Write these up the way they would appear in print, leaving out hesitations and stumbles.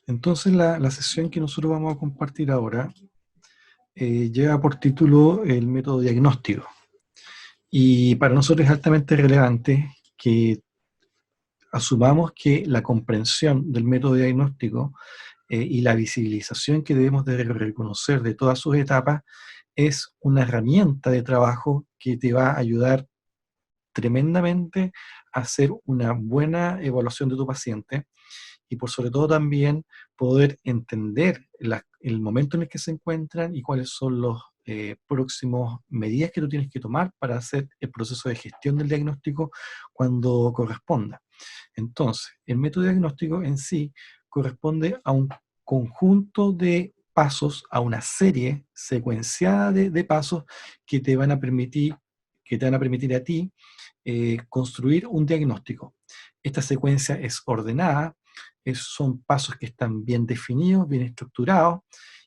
Entonces la sesión que nosotros vamos a compartir ahora lleva por título el método diagnóstico. Y para nosotros es altamente relevante que asumamos que la comprensión del método diagnóstico y la visibilización que debemos de reconocer de todas sus etapas es una herramienta de trabajo que te va a ayudar tremendamente a hacer una buena evaluación de tu paciente y por sobre todo también poder entender el momento en el que se encuentran y cuáles son los próximos medidas que tú tienes que tomar para hacer el proceso de gestión del diagnóstico cuando corresponda. Entonces, el método diagnóstico en sí corresponde a un conjunto de pasos, a una serie secuenciada de pasos que te van a permitir, que te van a permitir a ti construir un diagnóstico. Esta secuencia es ordenada, son pasos que están bien definidos, bien estructurados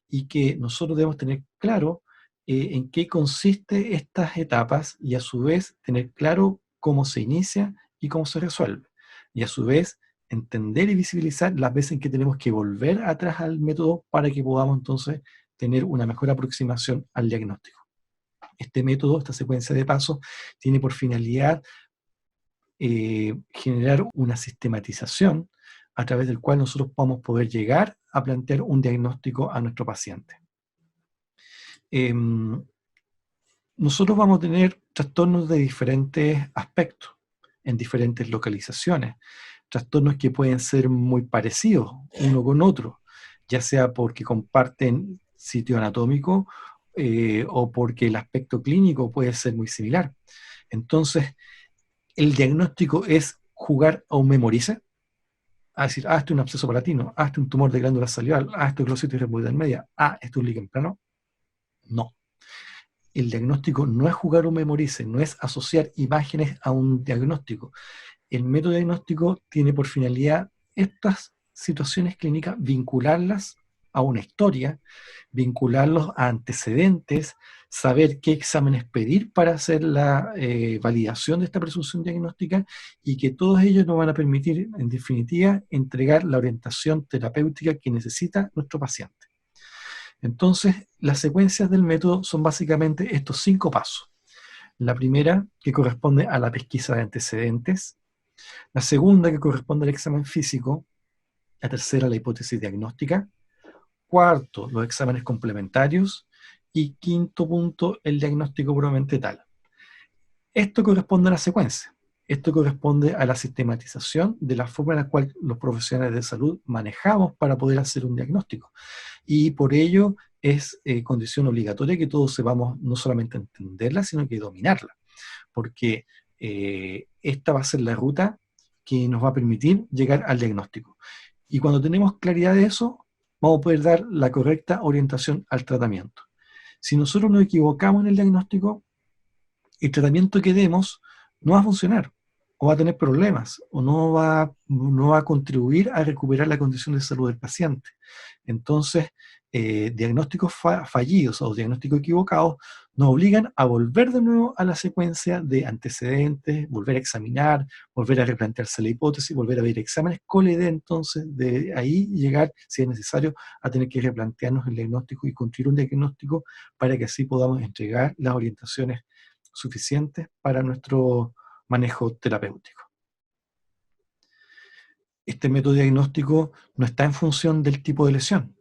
y que nosotros debemos tener claro en qué consiste estas etapas y a su vez tener claro cómo se inicia y cómo se resuelve. Y a su vez entender y visibilizar las veces en que tenemos que volver atrás al método para que podamos entonces tener una mejor aproximación al diagnóstico. Este método, esta secuencia de pasos, tiene por finalidad generar una sistematización a través del cual nosotros podamos poder llegar a plantear un diagnóstico a nuestro paciente. Eh, nosotros vamos a tener trastornos de diferentes aspectos, en diferentes localizaciones, trastornos que pueden ser muy parecidos uno con otro, ya sea porque comparten sitio anatómico o porque el aspecto clínico puede ser muy similar. Entonces, el diagnóstico es jugar a un memorice, a decir, esto es un absceso palatino, esto es un tumor de glándula salival, esto es glositis rheumatoidal media, esto es un líquen plano. No. El diagnóstico no es jugar un memorice, no es asociar imágenes a un diagnóstico. El método diagnóstico tiene por finalidad estas situaciones clínicas, vincularlas a una historia, vincularlos a antecedentes, saber qué exámenes pedir para hacer la validación de esta presunción diagnóstica y que todos ellos nos van a permitir, en definitiva, entregar la orientación terapéutica que necesita nuestro paciente. Entonces, las secuencias del método son básicamente estos 5 pasos. La primera, que corresponde a la pesquisa de antecedentes. La segunda, que corresponde al examen físico. La tercera, la hipótesis diagnóstica. Cuarto, los exámenes complementarios. Y quinto punto, el diagnóstico puramente tal. Esto corresponde a la secuencia. Esto corresponde a la sistematización de la forma en la cual los profesionales de salud manejamos para poder hacer un diagnóstico. Y por ello es condición obligatoria que todos sepamos no solamente entenderla, sino que dominarla, porque esta va a ser la ruta que nos va a permitir llegar al diagnóstico. Y cuando tenemos claridad de eso, vamos a poder dar la correcta orientación al tratamiento. Si nosotros nos equivocamos en el diagnóstico, el tratamiento que demos no va a funcionar, o va a tener problemas, o no va a contribuir a recuperar la condición de salud del paciente. Entonces, diagnósticos fallidos o diagnósticos equivocados nos obligan a volver de nuevo a la secuencia de antecedentes, volver a examinar, volver a replantearse la hipótesis, volver a ver exámenes con la idea entonces de ahí llegar, si es necesario, a tener que replantearnos el diagnóstico y construir un diagnóstico para que así podamos entregar las orientaciones suficientes para nuestro manejo terapéutico. Este método diagnóstico no está en función del tipo de lesión.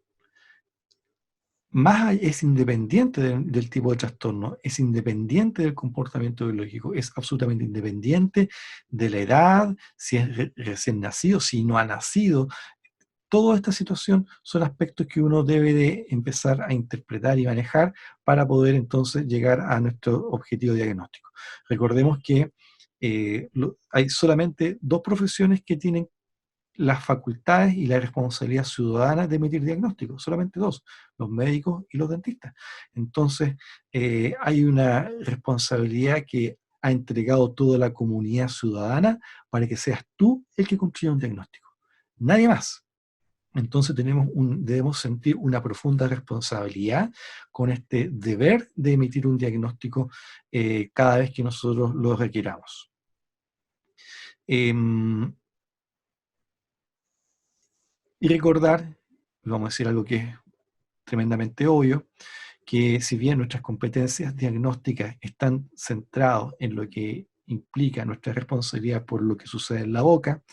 Es independiente del tipo de trastorno, es independiente del comportamiento biológico, es absolutamente independiente de la edad, si es recién nacido, si no ha nacido. Toda esta situación son aspectos que uno debe de empezar a interpretar y manejar para poder entonces llegar a nuestro objetivo diagnóstico. Recordemos que hay solamente 2 profesiones que tienen las facultades y la responsabilidad ciudadana de emitir diagnósticos, solamente 2, los médicos y los dentistas. Entonces, hay una responsabilidad que ha entregado toda la comunidad ciudadana para que seas tú el que construya un diagnóstico, nadie más. Entonces debemos sentir una profunda responsabilidad con este deber de emitir un diagnóstico cada vez que nosotros lo requiramos. Y recordar vamos a decir algo que es tremendamente obvio, que si bien nuestras competencias diagnósticas están centradas en lo que implica nuestra responsabilidad por lo que sucede en la boca,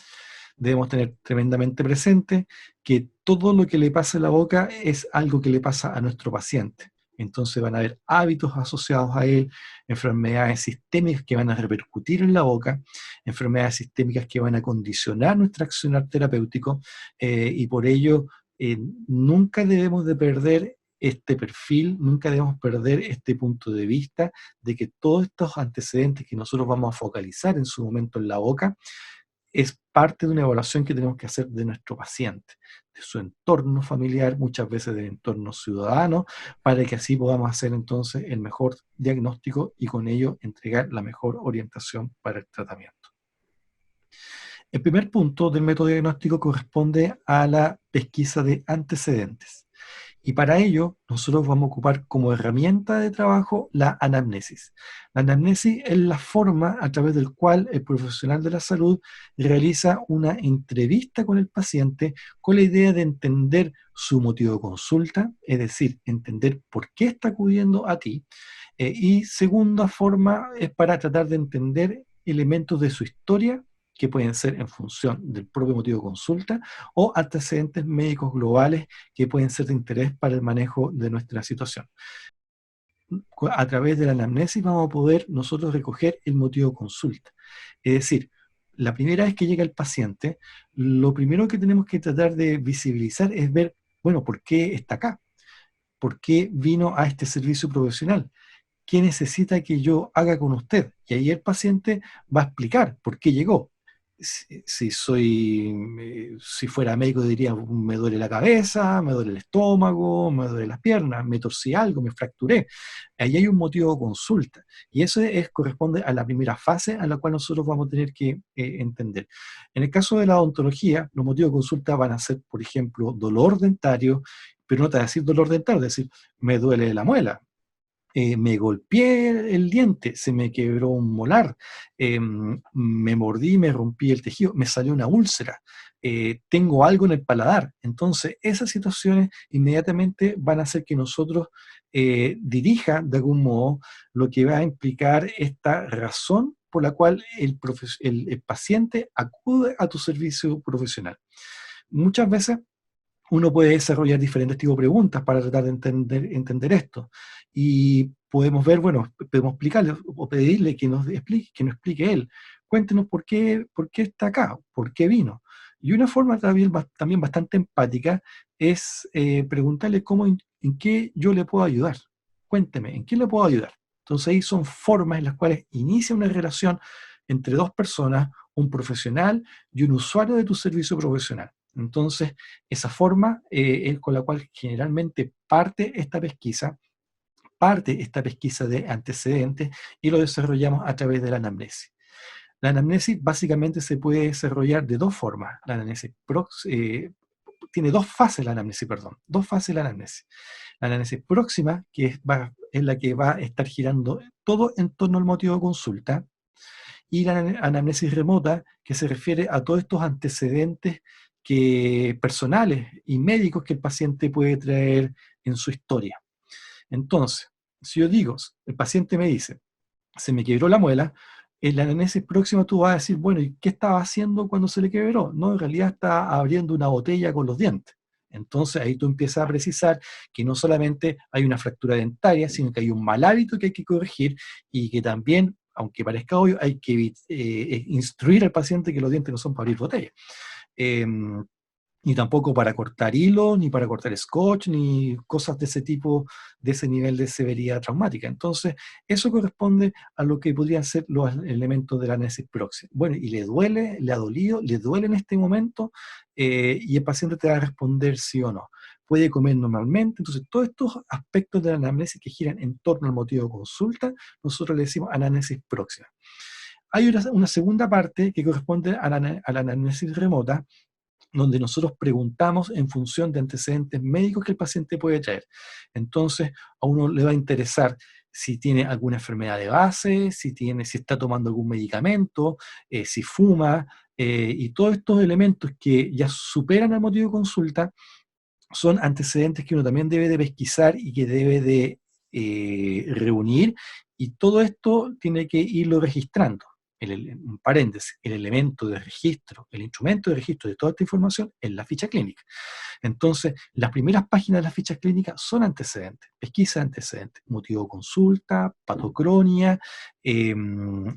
debemos tener tremendamente presente que todo lo que le pasa en la boca es algo que le pasa a nuestro paciente. Entonces van a haber hábitos asociados a él, enfermedades sistémicas que van a repercutir en la boca, enfermedades sistémicas que van a condicionar nuestro accionar terapéutico, y por ello eh, nunca debemos de perder este perfil, nunca debemos perder este punto de vista de que todos estos antecedentes que nosotros vamos a focalizar en su momento en la boca es parte de una evaluación que tenemos que hacer de nuestro paciente, de su entorno familiar, muchas veces del entorno ciudadano, para que así podamos hacer entonces el mejor diagnóstico y con ello entregar la mejor orientación para el tratamiento. El primer punto del método diagnóstico corresponde a la pesquisa de antecedentes. Y para ello, nosotros vamos a ocupar como herramienta de trabajo la anamnesis. La anamnesis es la forma a través del cual el profesional de la salud realiza una entrevista con el paciente con la idea de entender su motivo de consulta, es decir, entender por qué está acudiendo a ti. Y segunda forma es para tratar de entender elementos de su historia que pueden ser en función del propio motivo de consulta o antecedentes médicos globales que pueden ser de interés para el manejo de nuestra situación. A través de la anamnesis vamos a poder nosotros recoger el motivo de consulta. Es decir, la primera vez que llega el paciente, lo primero que tenemos que tratar de visibilizar es ver, bueno, ¿por qué está acá? ¿Por qué vino a este servicio profesional? ¿Qué necesita que yo haga con usted? Y ahí el paciente va a explicar por qué llegó. Si fuera médico diría, me duele la cabeza, me duele el estómago, me duele las piernas, me torcí algo, me fracturé. Ahí hay un motivo de consulta. Y eso corresponde a la primera fase a la cual nosotros vamos a tener que entender. En el caso de la odontología, los motivos de consulta van a ser, por ejemplo, dolor dentario, pero no te va a decir dolor dentario, es decir, me duele la muela, me golpeé el diente, se me quebró un molar, me mordí, me rompí el tejido, me salió una úlcera, tengo algo en el paladar. Entonces, esas situaciones inmediatamente van a hacer que nosotros dirija de algún modo lo que va a implicar esta razón por la cual el paciente acude a tu servicio profesional. Muchas veces uno puede desarrollar diferentes tipos de preguntas para tratar de entender esto. Y podemos ver, bueno, podemos explicarle o pedirle que nos explique él. Cuéntenos por qué está acá, por qué vino. Y una forma también bastante empática es preguntarle en qué yo le puedo ayudar. Cuénteme, ¿en qué le puedo ayudar? Entonces ahí son formas en las cuales inicia una relación entre dos personas, un profesional y un usuario de tu servicio profesional. Entonces, esa forma es con la cual generalmente parte esta pesquisa de antecedentes y lo desarrollamos a través de la anamnesis. La anamnesis básicamente se puede desarrollar de dos formas. La anamnesis tiene dos fases la anamnesis, perdón, dos fases la anamnesis. La anamnesis próxima, que es la que va a estar girando todo en torno al motivo de consulta, y la anamnesis remota, que se refiere a todos estos antecedentes personales y médicos que el paciente puede traer en su historia. Entonces, si yo digo, el paciente me dice, se me quebró la muela, en la anamnesis próxima tú vas a decir, bueno, ¿y qué estaba haciendo cuando se le quebró? No, en realidad está abriendo una botella con los dientes. Entonces ahí tú empiezas a precisar que no solamente hay una fractura dentaria, sino que hay un mal hábito que hay que corregir y que también, aunque parezca obvio, hay que instruir al paciente que los dientes no son para abrir botellas. Ni tampoco para cortar hilo, ni para cortar scotch, ni cosas de ese tipo, de ese nivel de severidad traumática. Entonces, eso corresponde a lo que podrían ser los elementos de la anamnesis próxima. Bueno, y le duele, le ha dolido, le duele en este momento, y el paciente te va a responder sí o no. Puede comer normalmente. Entonces, todos estos aspectos de la anamnesis que giran en torno al motivo de consulta, nosotros le decimos anamnesis próxima. Hay una segunda parte que corresponde a la anamnesis remota, donde nosotros preguntamos en función de antecedentes médicos que el paciente puede traer. Entonces, a uno le va a interesar si tiene alguna enfermedad de base, si está tomando algún medicamento, si fuma, y todos estos elementos que ya superan el motivo de consulta, son antecedentes que uno también debe de pesquisar y que debe de reunir, y todo esto tiene que irlo registrando. Un paréntesis, el elemento de registro, el instrumento de registro de toda esta información es la ficha clínica. Entonces, las primeras páginas de las fichas clínicas son antecedentes, pesquisa de antecedentes, motivo de consulta, patocronia,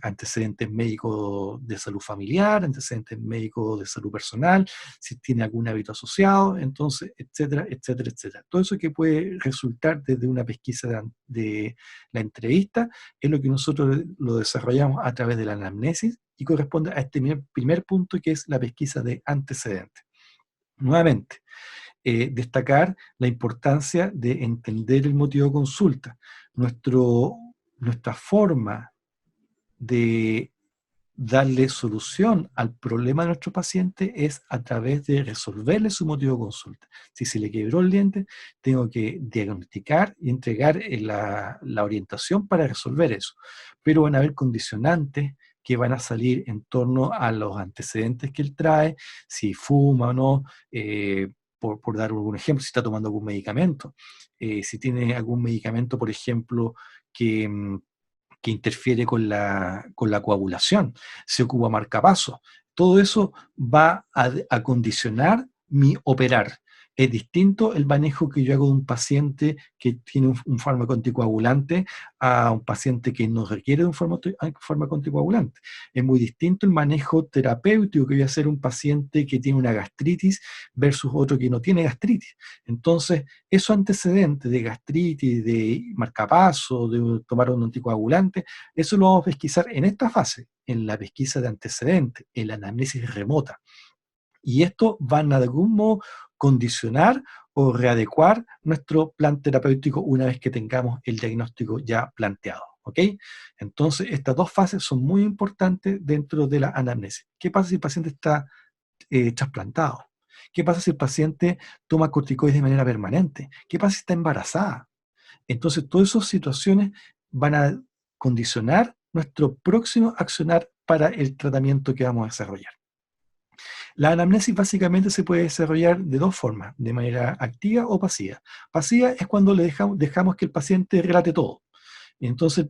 antecedentes médicos de salud familiar, antecedentes médicos de salud personal, si tiene algún hábito asociado, entonces, etcétera, etcétera, etcétera. Todo eso que puede resultar desde una pesquisa de la entrevista es lo que nosotros lo desarrollamos a través de la anamnesis y corresponde a este primer punto, que es la pesquisa de antecedentes. Nuevamente, destacar la importancia de entender el motivo de consulta. Nuestra forma de darle solución al problema de nuestro paciente es a través de resolverle su motivo de consulta. Si se le quebró el diente, tengo que diagnosticar y entregar la orientación para resolver eso. Pero van a haber condicionantes que van a salir en torno a los antecedentes que él trae, si fuma o no, por dar algún ejemplo, si está tomando algún medicamento, si tiene algún medicamento, por ejemplo, que interfiere con la coagulación, se ocupa marcapaso. Todo eso va a condicionar mi operar. Es distinto el manejo que yo hago de un paciente que tiene un fármaco anticoagulante a un paciente que no requiere de un fármaco anticoagulante. Es muy distinto el manejo terapéutico que voy a hacer un paciente que tiene una gastritis versus otro que no tiene gastritis. Entonces, esos antecedentes de gastritis, de marcapaso, de tomar un anticoagulante, eso lo vamos a pesquisar en esta fase, en la pesquisa de antecedentes, en la anamnesis remota. Y esto van a de algún modo condicionar o readecuar nuestro plan terapéutico una vez que tengamos el diagnóstico ya planteado. ¿Ok? Entonces, estas dos fases son muy importantes dentro de la anamnesis. ¿Qué pasa si el paciente está trasplantado? ¿Qué pasa si el paciente toma corticoides de manera permanente? ¿Qué pasa si está embarazada? Entonces, todas esas situaciones van a condicionar nuestro próximo accionar para el tratamiento que vamos a desarrollar. La anamnesis básicamente se puede desarrollar de dos formas, de manera activa o pasiva. Pasiva es cuando le dejamos que el paciente relate todo. Entonces,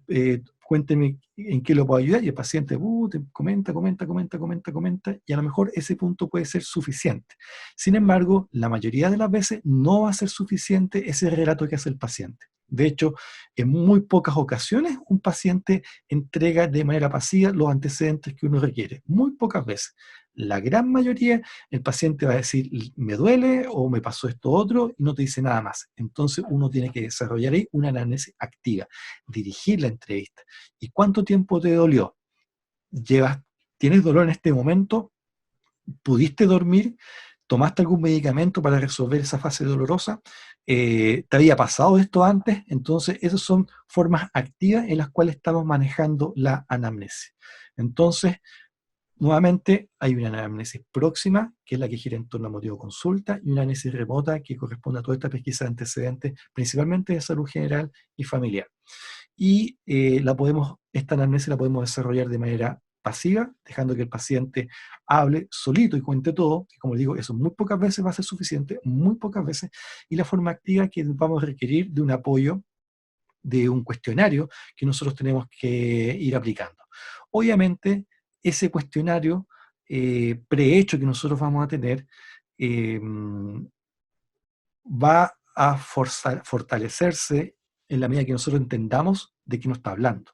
cuénteme en qué lo puedo ayudar, y el paciente te comenta, comenta, comenta, comenta, comenta, y a lo mejor ese punto puede ser suficiente. Sin embargo, la mayoría de las veces no va a ser suficiente ese relato que hace el paciente. De hecho, en muy pocas ocasiones un paciente entrega de manera pasiva los antecedentes que uno requiere. Muy pocas veces. La gran mayoría, el paciente va a decir, me duele o me pasó esto otro, y no te dice nada más. Entonces uno tiene que desarrollar ahí una anamnesis activa, dirigir la entrevista. ¿Y cuánto tiempo te dolió? ¿Tienes dolor en este momento? ¿Pudiste dormir? ¿Tomaste algún medicamento para resolver esa fase dolorosa? ¿Te había pasado esto antes? Entonces, esas son formas activas en las cuales estamos manejando la anamnesis. Entonces, nuevamente, hay una anamnesis próxima, que es la que gira en torno a motivo de consulta, y una anamnesis remota que corresponde a toda esta pesquisa de antecedentes, principalmente de salud general y familiar. Y esta anamnesis la podemos desarrollar de manera pasiva, dejando que el paciente hable solito y cuente todo, que como digo, eso muy pocas veces va a ser suficiente, muy pocas veces, y la forma activa que vamos a requerir de un apoyo, de un cuestionario que nosotros tenemos que ir aplicando. Obviamente, ese cuestionario prehecho que nosotros vamos a tener eh, va a fortalecerse en la medida que nosotros entendamos de qué nos está hablando.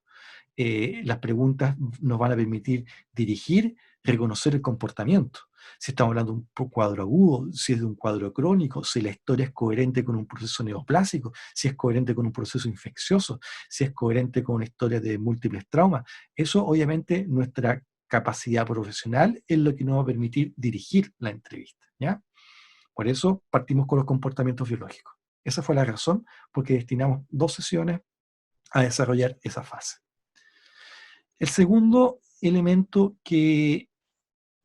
Las preguntas nos van a permitir dirigir, reconocer el comportamiento. Si estamos hablando de un cuadro agudo, si es de un cuadro crónico, si la historia es coherente con un proceso neoplásico, si es coherente con un proceso infeccioso, si es coherente con una historia de múltiples traumas. Eso, obviamente, nuestra capacidad profesional es lo que nos va a permitir dirigir la entrevista, ¿ya? Por eso partimos con los comportamientos biológicos. Esa fue la razón por qué destinamos 2 sesiones a desarrollar esa fase. El segundo elemento que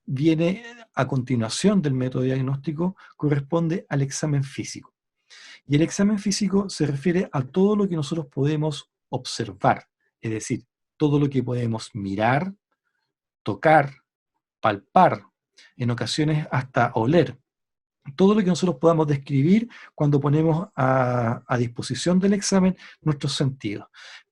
viene a continuación del método diagnóstico corresponde al examen físico. Y el examen físico se refiere a todo lo que nosotros podemos observar, es decir, todo lo que podemos mirar, tocar, palpar, en ocasiones hasta oler. todo lo que nosotros podamos describir cuando ponemos a disposición del examen nuestros sentidos.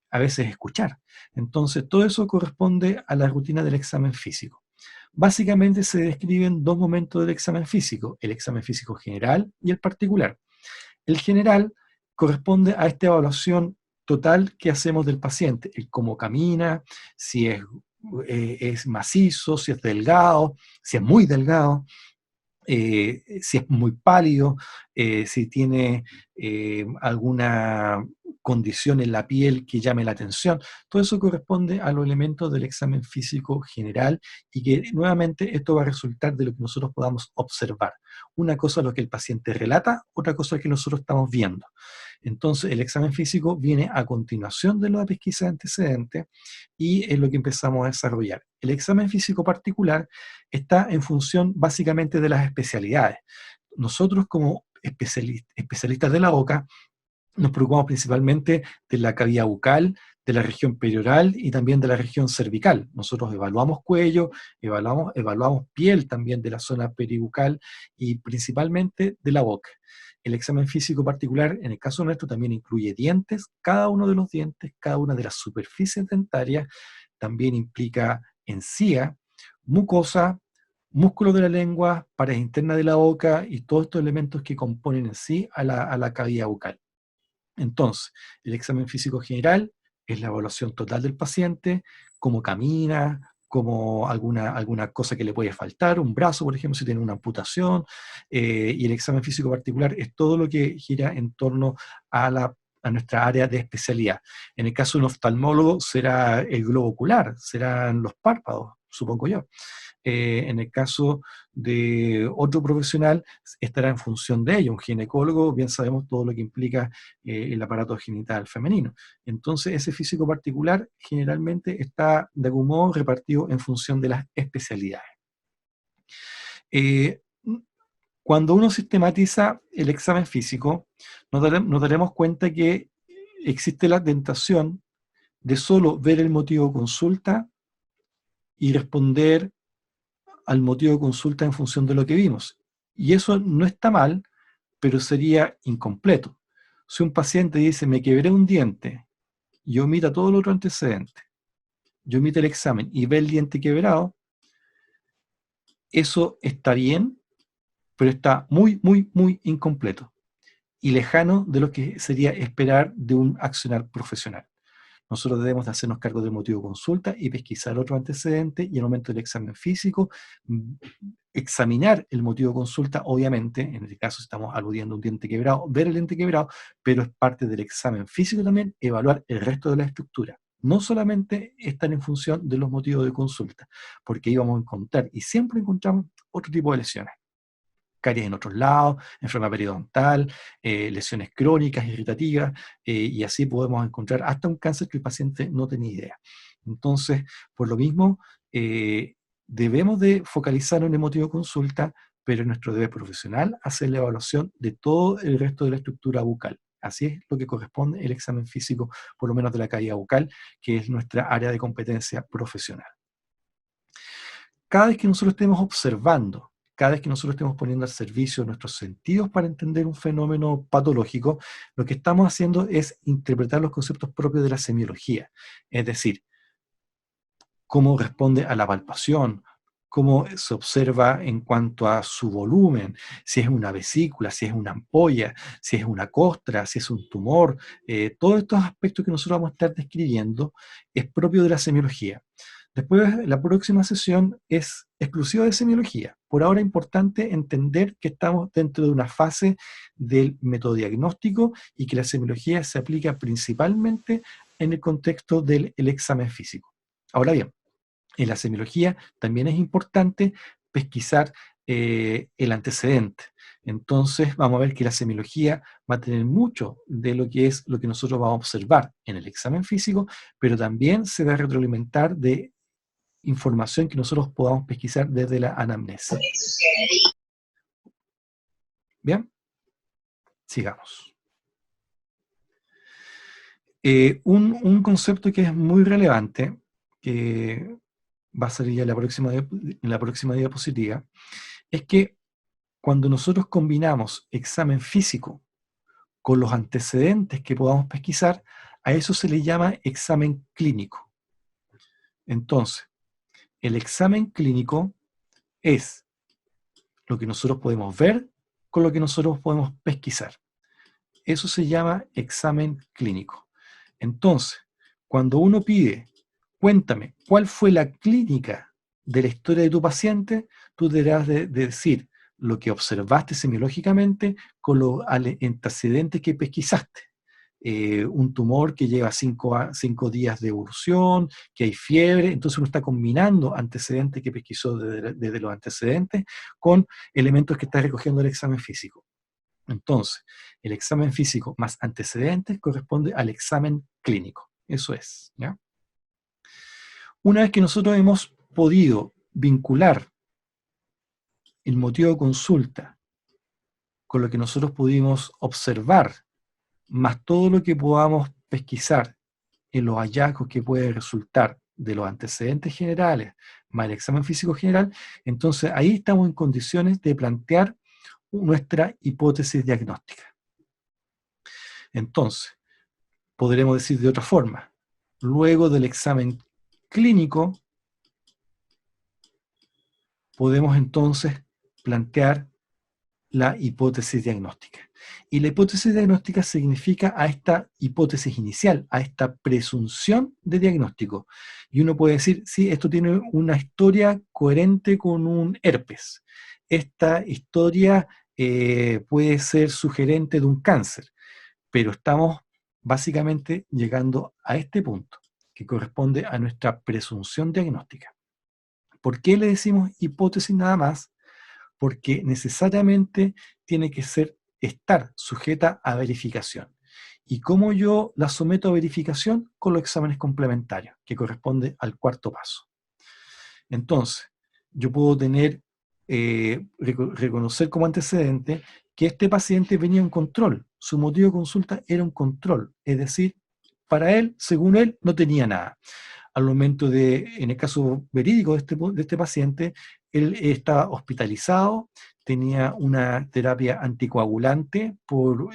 A veces escuchar. Entonces, todo eso corresponde a la rutina del examen físico. Básicamente se describen dos momentos del examen físico, el examen físico general y el particular. El general corresponde a esta evaluación total que hacemos del paciente, el cómo camina, si es macizo, si es delgado, si es muy delgado, si es muy pálido, si tiene alguna condición en la piel que llame la atención. Todo eso corresponde a los elementos del examen físico general y que nuevamente esto va a resultar de lo que nosotros podamos observar. Una cosa es lo que el paciente relata, otra cosa es lo que nosotros estamos viendo. Entonces el examen físico viene a continuación de la pesquisa de antecedentes y es lo que empezamos a desarrollar. El examen físico particular está en función básicamente de las especialidades. Nosotros como especialistas de la boca nos preocupamos principalmente de la cavidad bucal, de la región perioral y también de la región cervical. Nosotros evaluamos cuello, evaluamos piel también de la zona peribucal y principalmente de la boca. El examen físico particular, en el caso nuestro, también incluye dientes, cada uno de los dientes, cada una de las superficies dentarias, también implica encía, mucosa, músculo de la lengua, pared interna de la boca y todos estos elementos que componen en sí a la cavidad bucal. Entonces, el examen físico general es la evaluación total del paciente, cómo camina, cómo alguna cosa que le puede faltar, un brazo, por ejemplo, si tiene una amputación, y el examen físico particular es todo lo que gira en torno a nuestra área de especialidad. En el caso de un oftalmólogo será el globo ocular, serán los párpados, supongo yo. En el caso de otro profesional, estará en función de ello. Un ginecólogo, bien sabemos todo lo que implica el aparato genital femenino. Entonces, ese físico particular generalmente está de algún modo repartido en función de las especialidades. Eh, Cuando uno sistematiza el examen físico, nos daremos cuenta que existe la tentación de solo ver el motivo de consulta y responder al motivo de consulta en función de lo que vimos. Y eso no está mal, pero sería incompleto. Si un paciente dice, me quebré un diente, y omita todo lo otro antecedente, yo omito el examen y ve el diente quebrado, eso está bien, pero está muy, muy, muy incompleto y lejano de lo que sería esperar de un accionar profesional. Nosotros debemos de hacernos cargo del motivo de consulta y pesquisar otro antecedente y en el momento del examen físico, examinar el motivo de consulta, obviamente, en este caso estamos aludiendo a un diente quebrado, ver el diente quebrado, pero es parte del examen físico también evaluar el resto de la estructura. No solamente están en función de los motivos de consulta, porque ahí vamos a encontrar, y siempre encontramos otro tipo de lesiones. Caries en otros lados, enfermedad periodontal, lesiones crónicas, irritativas, y así podemos encontrar hasta un cáncer que el paciente no tenía idea. Entonces, por lo mismo, debemos de focalizar en el motivo de consulta, pero es nuestro deber profesional hacer la evaluación de todo el resto de la estructura bucal. Así es lo que corresponde el examen físico, por lo menos de la cavidad bucal, que es nuestra área de competencia profesional. Cada vez que nosotros estemos observando, cada vez que nosotros estemos poniendo al servicio nuestros sentidos para entender un fenómeno patológico, lo que estamos haciendo es interpretar los conceptos propios de la semiología, es decir, cómo responde a la palpación, cómo se observa en cuanto a su volumen, si es una vesícula, si es una ampolla, si es una costra, si es un tumor, todos estos aspectos que nosotros vamos a estar describiendo es propio de la semiología. Después, la próxima sesión es exclusiva de semiología. Por ahora es importante entender que estamos dentro de una fase del método diagnóstico y que la semiología se aplica principalmente en el contexto del examen físico. Ahora bien, en la semiología también es importante pesquisar el antecedente. Entonces vamos a ver que la semiología va a tener mucho de lo que es lo que nosotros vamos a observar en el examen físico, pero también se va a retroalimentar de información que nosotros podamos pesquisar desde la anamnesis. Bien, sigamos. Un concepto que es muy relevante, que va a salir ya en la próxima diapositiva, es que cuando nosotros combinamos examen físico con los antecedentes que podamos pesquisar, a eso se le llama examen clínico. Entonces, el examen clínico es lo que nosotros podemos ver con lo que nosotros podemos pesquisar. Eso se llama examen clínico. Entonces, cuando uno pide, cuéntame, ¿cuál fue la clínica de la historia de tu paciente? Tú deberás de decir lo que observaste semiológicamente con los antecedentes que pesquisaste. Un tumor que lleva 5 días de evolución, que hay fiebre, entonces uno está combinando antecedentes que pesquisó desde los antecedentes con elementos que está recogiendo el examen físico. Entonces, el examen físico más antecedentes corresponde al examen clínico. Eso es, ¿ya? Una vez que nosotros hemos podido vincular el motivo de consulta con lo que nosotros pudimos observar, más todo lo que podamos pesquisar en los hallazgos que puede resultar de los antecedentes generales, más el examen físico general, entonces ahí estamos en condiciones de plantear nuestra hipótesis diagnóstica. Entonces, podremos decir de otra forma, luego del examen clínico, podemos entonces plantear la hipótesis diagnóstica. Y la hipótesis diagnóstica significa a esta hipótesis inicial, a esta presunción de diagnóstico. Y uno puede decir, sí, esto tiene una historia coherente con un herpes. Esta historia puede ser sugerente de un cáncer, pero estamos básicamente llegando a este punto, que corresponde a nuestra presunción diagnóstica. ¿Por qué le decimos hipótesis nada más? Porque necesariamente tiene que estar sujeta a verificación. ¿Y cómo yo la someto a verificación? Con los exámenes complementarios, que corresponde al cuarto paso. Entonces, yo puedo reconocer como antecedente que este paciente venía en control. Su motivo de consulta era un control, es decir, para él, según él, no tenía nada. Al momento en el caso verídico de este paciente, él estaba hospitalizado, tenía una terapia anticoagulante por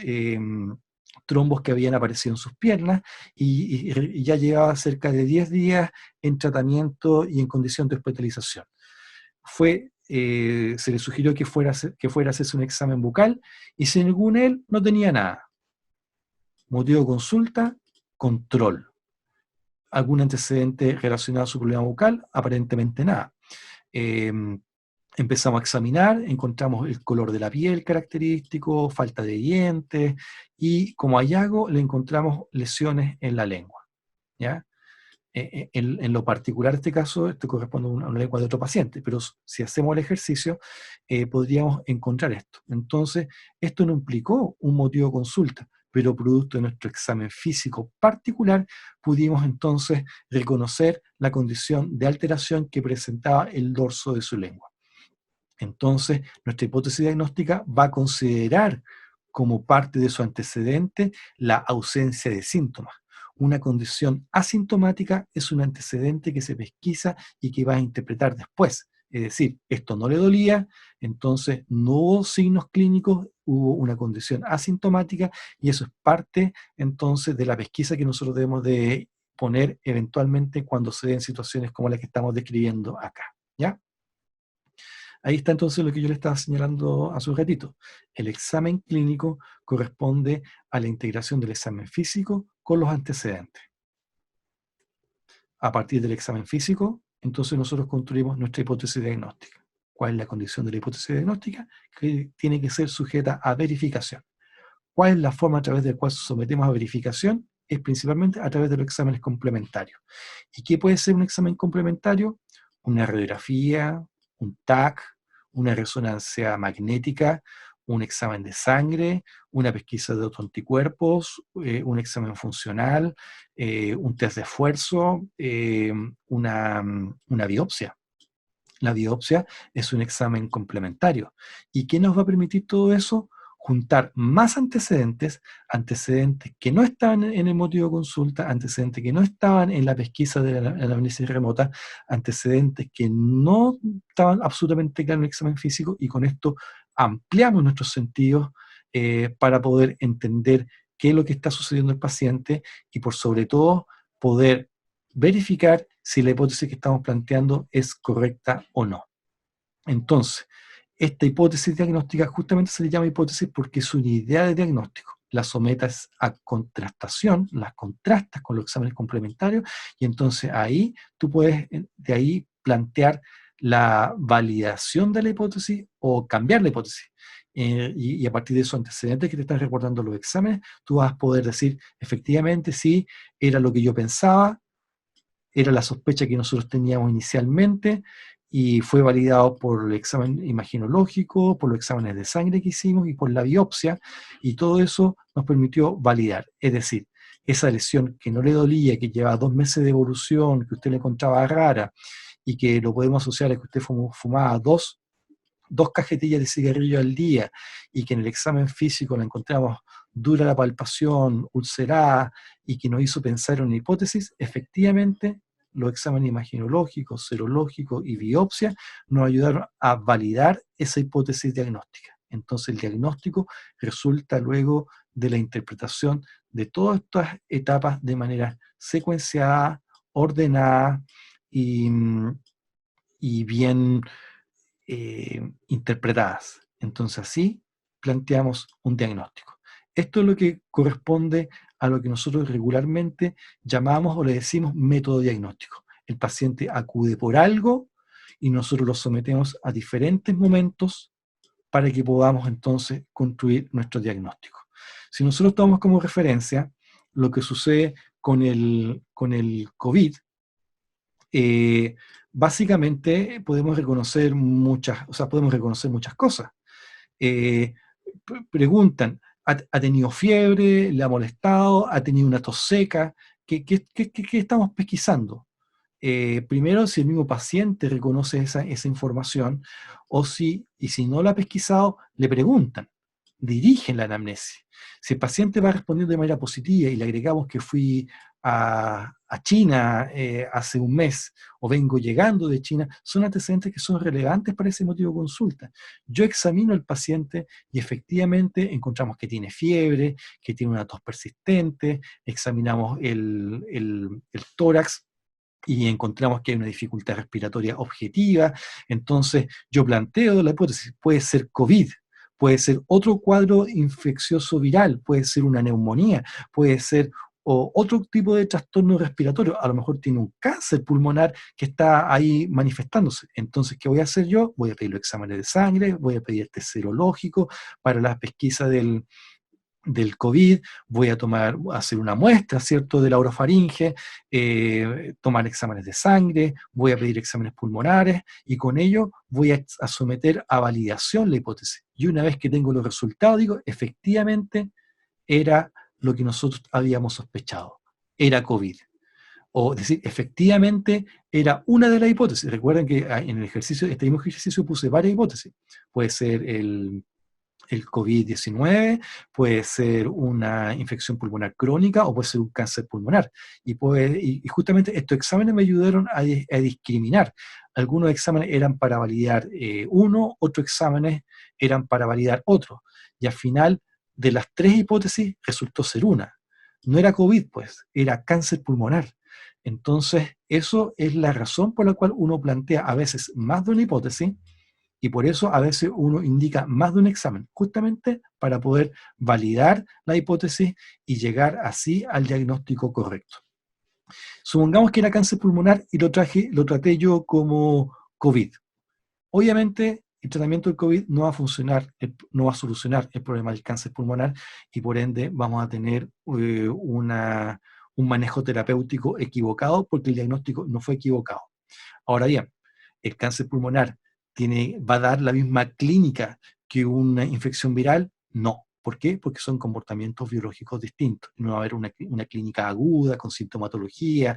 trombos que habían aparecido en sus piernas y ya llevaba cerca de 10 días en tratamiento y en condición de hospitalización. Se le sugirió que fuera a hacerse un examen bucal y según él no tenía nada. Motivo de consulta, control. ¿Algún antecedente relacionado a su problema bucal? Aparentemente nada. Empezamos a examinar, encontramos el color de la piel característico, falta de dientes, y como hallazgo le encontramos lesiones en la lengua, ¿ya? En lo particular, en este caso, esto corresponde a una lengua de otro paciente, pero si hacemos el ejercicio, podríamos encontrar esto. Entonces, esto no implicó un motivo de consulta, pero producto de nuestro examen físico particular, pudimos entonces reconocer la condición de alteración que presentaba el dorso de su lengua. Entonces, nuestra hipótesis diagnóstica va a considerar como parte de su antecedente la ausencia de síntomas. Una condición asintomática es un antecedente que se pesquisa y que va a interpretar después. Es decir, esto no le dolía, entonces no hubo signos clínicos, hubo una condición asintomática y eso es parte entonces de la pesquisa que nosotros debemos de poner eventualmente cuando se den situaciones como las que estamos describiendo acá, ¿ya? Ahí está entonces lo que yo le estaba señalando hace un ratito. El examen clínico corresponde a la integración del examen físico con los antecedentes. A partir del examen físico, entonces nosotros construimos nuestra hipótesis diagnóstica. ¿Cuál es la condición de la hipótesis diagnóstica? Que tiene que ser sujeta a verificación. ¿Cuál es la forma a través de la cual sometemos a verificación? Es principalmente a través de los exámenes complementarios. ¿Y qué puede ser un examen complementario? Una radiografía, un TAC, una resonancia magnética, un examen de sangre, una pesquisa de autoanticuerpos, un examen funcional, un test de esfuerzo, una biopsia. La biopsia es un examen complementario. ¿Y qué nos va a permitir todo eso? Juntar más antecedentes, antecedentes que no estaban en el motivo de consulta, antecedentes que no estaban en la pesquisa de la análisis remota, antecedentes que no estaban absolutamente claros en el examen físico, y con esto ampliamos nuestros sentidos para poder entender qué es lo que está sucediendo en el paciente y por sobre todo poder verificar si la hipótesis que estamos planteando es correcta o no. Entonces, esta hipótesis diagnóstica justamente se le llama hipótesis porque es una idea de diagnóstico. La sometas a contrastación, las contrastas con los exámenes complementarios y entonces ahí tú puedes de ahí plantear la validación de la hipótesis o cambiar la hipótesis. Y a partir de esos antecedentes que te están recordando los exámenes, tú vas a poder decir efectivamente sí, era lo que yo pensaba, era la sospecha que nosotros teníamos inicialmente y fue validado por el examen imaginológico, por los exámenes de sangre que hicimos y por la biopsia, y todo eso nos permitió validar. Es decir, esa lesión que no le dolía, que llevaba 2 meses de evolución, que usted le encontraba rara y que lo podemos asociar a que usted fumaba dos cajetillas de cigarrillo al día y que en el examen físico la encontramos dura la palpación, ulcerada y que nos hizo pensar en una hipótesis, efectivamente los exámenes imaginológicos, serológicos y biopsia nos ayudaron a validar esa hipótesis diagnóstica. Entonces el diagnóstico resulta luego de la interpretación de todas estas etapas de manera secuenciada, ordenada y bien interpretadas. Entonces así planteamos un diagnóstico. Esto es lo que corresponde a lo que nosotros regularmente llamamos o le decimos método diagnóstico. El paciente acude por algo y nosotros lo sometemos a diferentes momentos para que podamos entonces construir nuestro diagnóstico. Si nosotros tomamos como referencia lo que sucede con el COVID, eh, básicamente podemos reconocer muchas cosas. Eh, Preguntan, ¿ha tenido fiebre? ¿Le ha molestado? ¿Ha tenido una tos seca? ¿Qué estamos pesquisando? Primero, si el mismo paciente reconoce esa información, y si no la ha pesquisado, le preguntan, dirigen la anamnesis. Si el paciente va respondiendo de manera positiva y le agregamos que fui a China hace un mes o vengo llegando de China, son antecedentes que son relevantes para ese motivo de consulta. Yo examino al paciente y efectivamente encontramos que tiene fiebre, que tiene una tos persistente, examinamos el tórax y encontramos que hay una dificultad respiratoria objetiva, entonces yo planteo la hipótesis, puede ser COVID, puede ser otro cuadro infeccioso viral, puede ser una neumonía, puede ser otro tipo de trastorno respiratorio, a lo mejor tiene un cáncer pulmonar que está ahí manifestándose. Entonces, ¿qué voy a hacer yo? Voy a pedir los exámenes de sangre, voy a pedir test serológico para la pesquisa del COVID, voy a hacer una muestra, ¿cierto?, de la orofaringe, tomar exámenes de sangre, voy a pedir exámenes pulmonares y con ello voy a someter a validación la hipótesis. Y una vez que tengo los resultados, digo, efectivamente era lo que nosotros habíamos sospechado, era COVID. O decir, efectivamente era una de las hipótesis. Recuerden que en el ejercicio, este mismo ejercicio puse varias hipótesis. Puede ser el COVID-19, puede ser una infección pulmonar crónica o puede ser un cáncer pulmonar. Y justamente estos exámenes me ayudaron a discriminar. Algunos exámenes eran para validar uno, otros exámenes eran para validar otro. Y al final, de las 3 hipótesis, resultó ser una. No era COVID, pues, era cáncer pulmonar. Entonces, eso es la razón por la cual uno plantea a veces más de una hipótesis y por eso a veces uno indica más de un examen, justamente para poder validar la hipótesis y llegar así al diagnóstico correcto. Supongamos que era cáncer pulmonar y lo traté yo como COVID. Obviamente, el tratamiento del COVID no va a funcionar, no va a solucionar el problema del cáncer pulmonar y por ende vamos a tener un manejo terapéutico equivocado porque el diagnóstico no fue equivocado. Ahora bien, el cáncer pulmonar va a dar la misma clínica que una infección viral, no. ¿Por qué? Porque son comportamientos biológicos distintos. No va a haber una clínica aguda con sintomatología,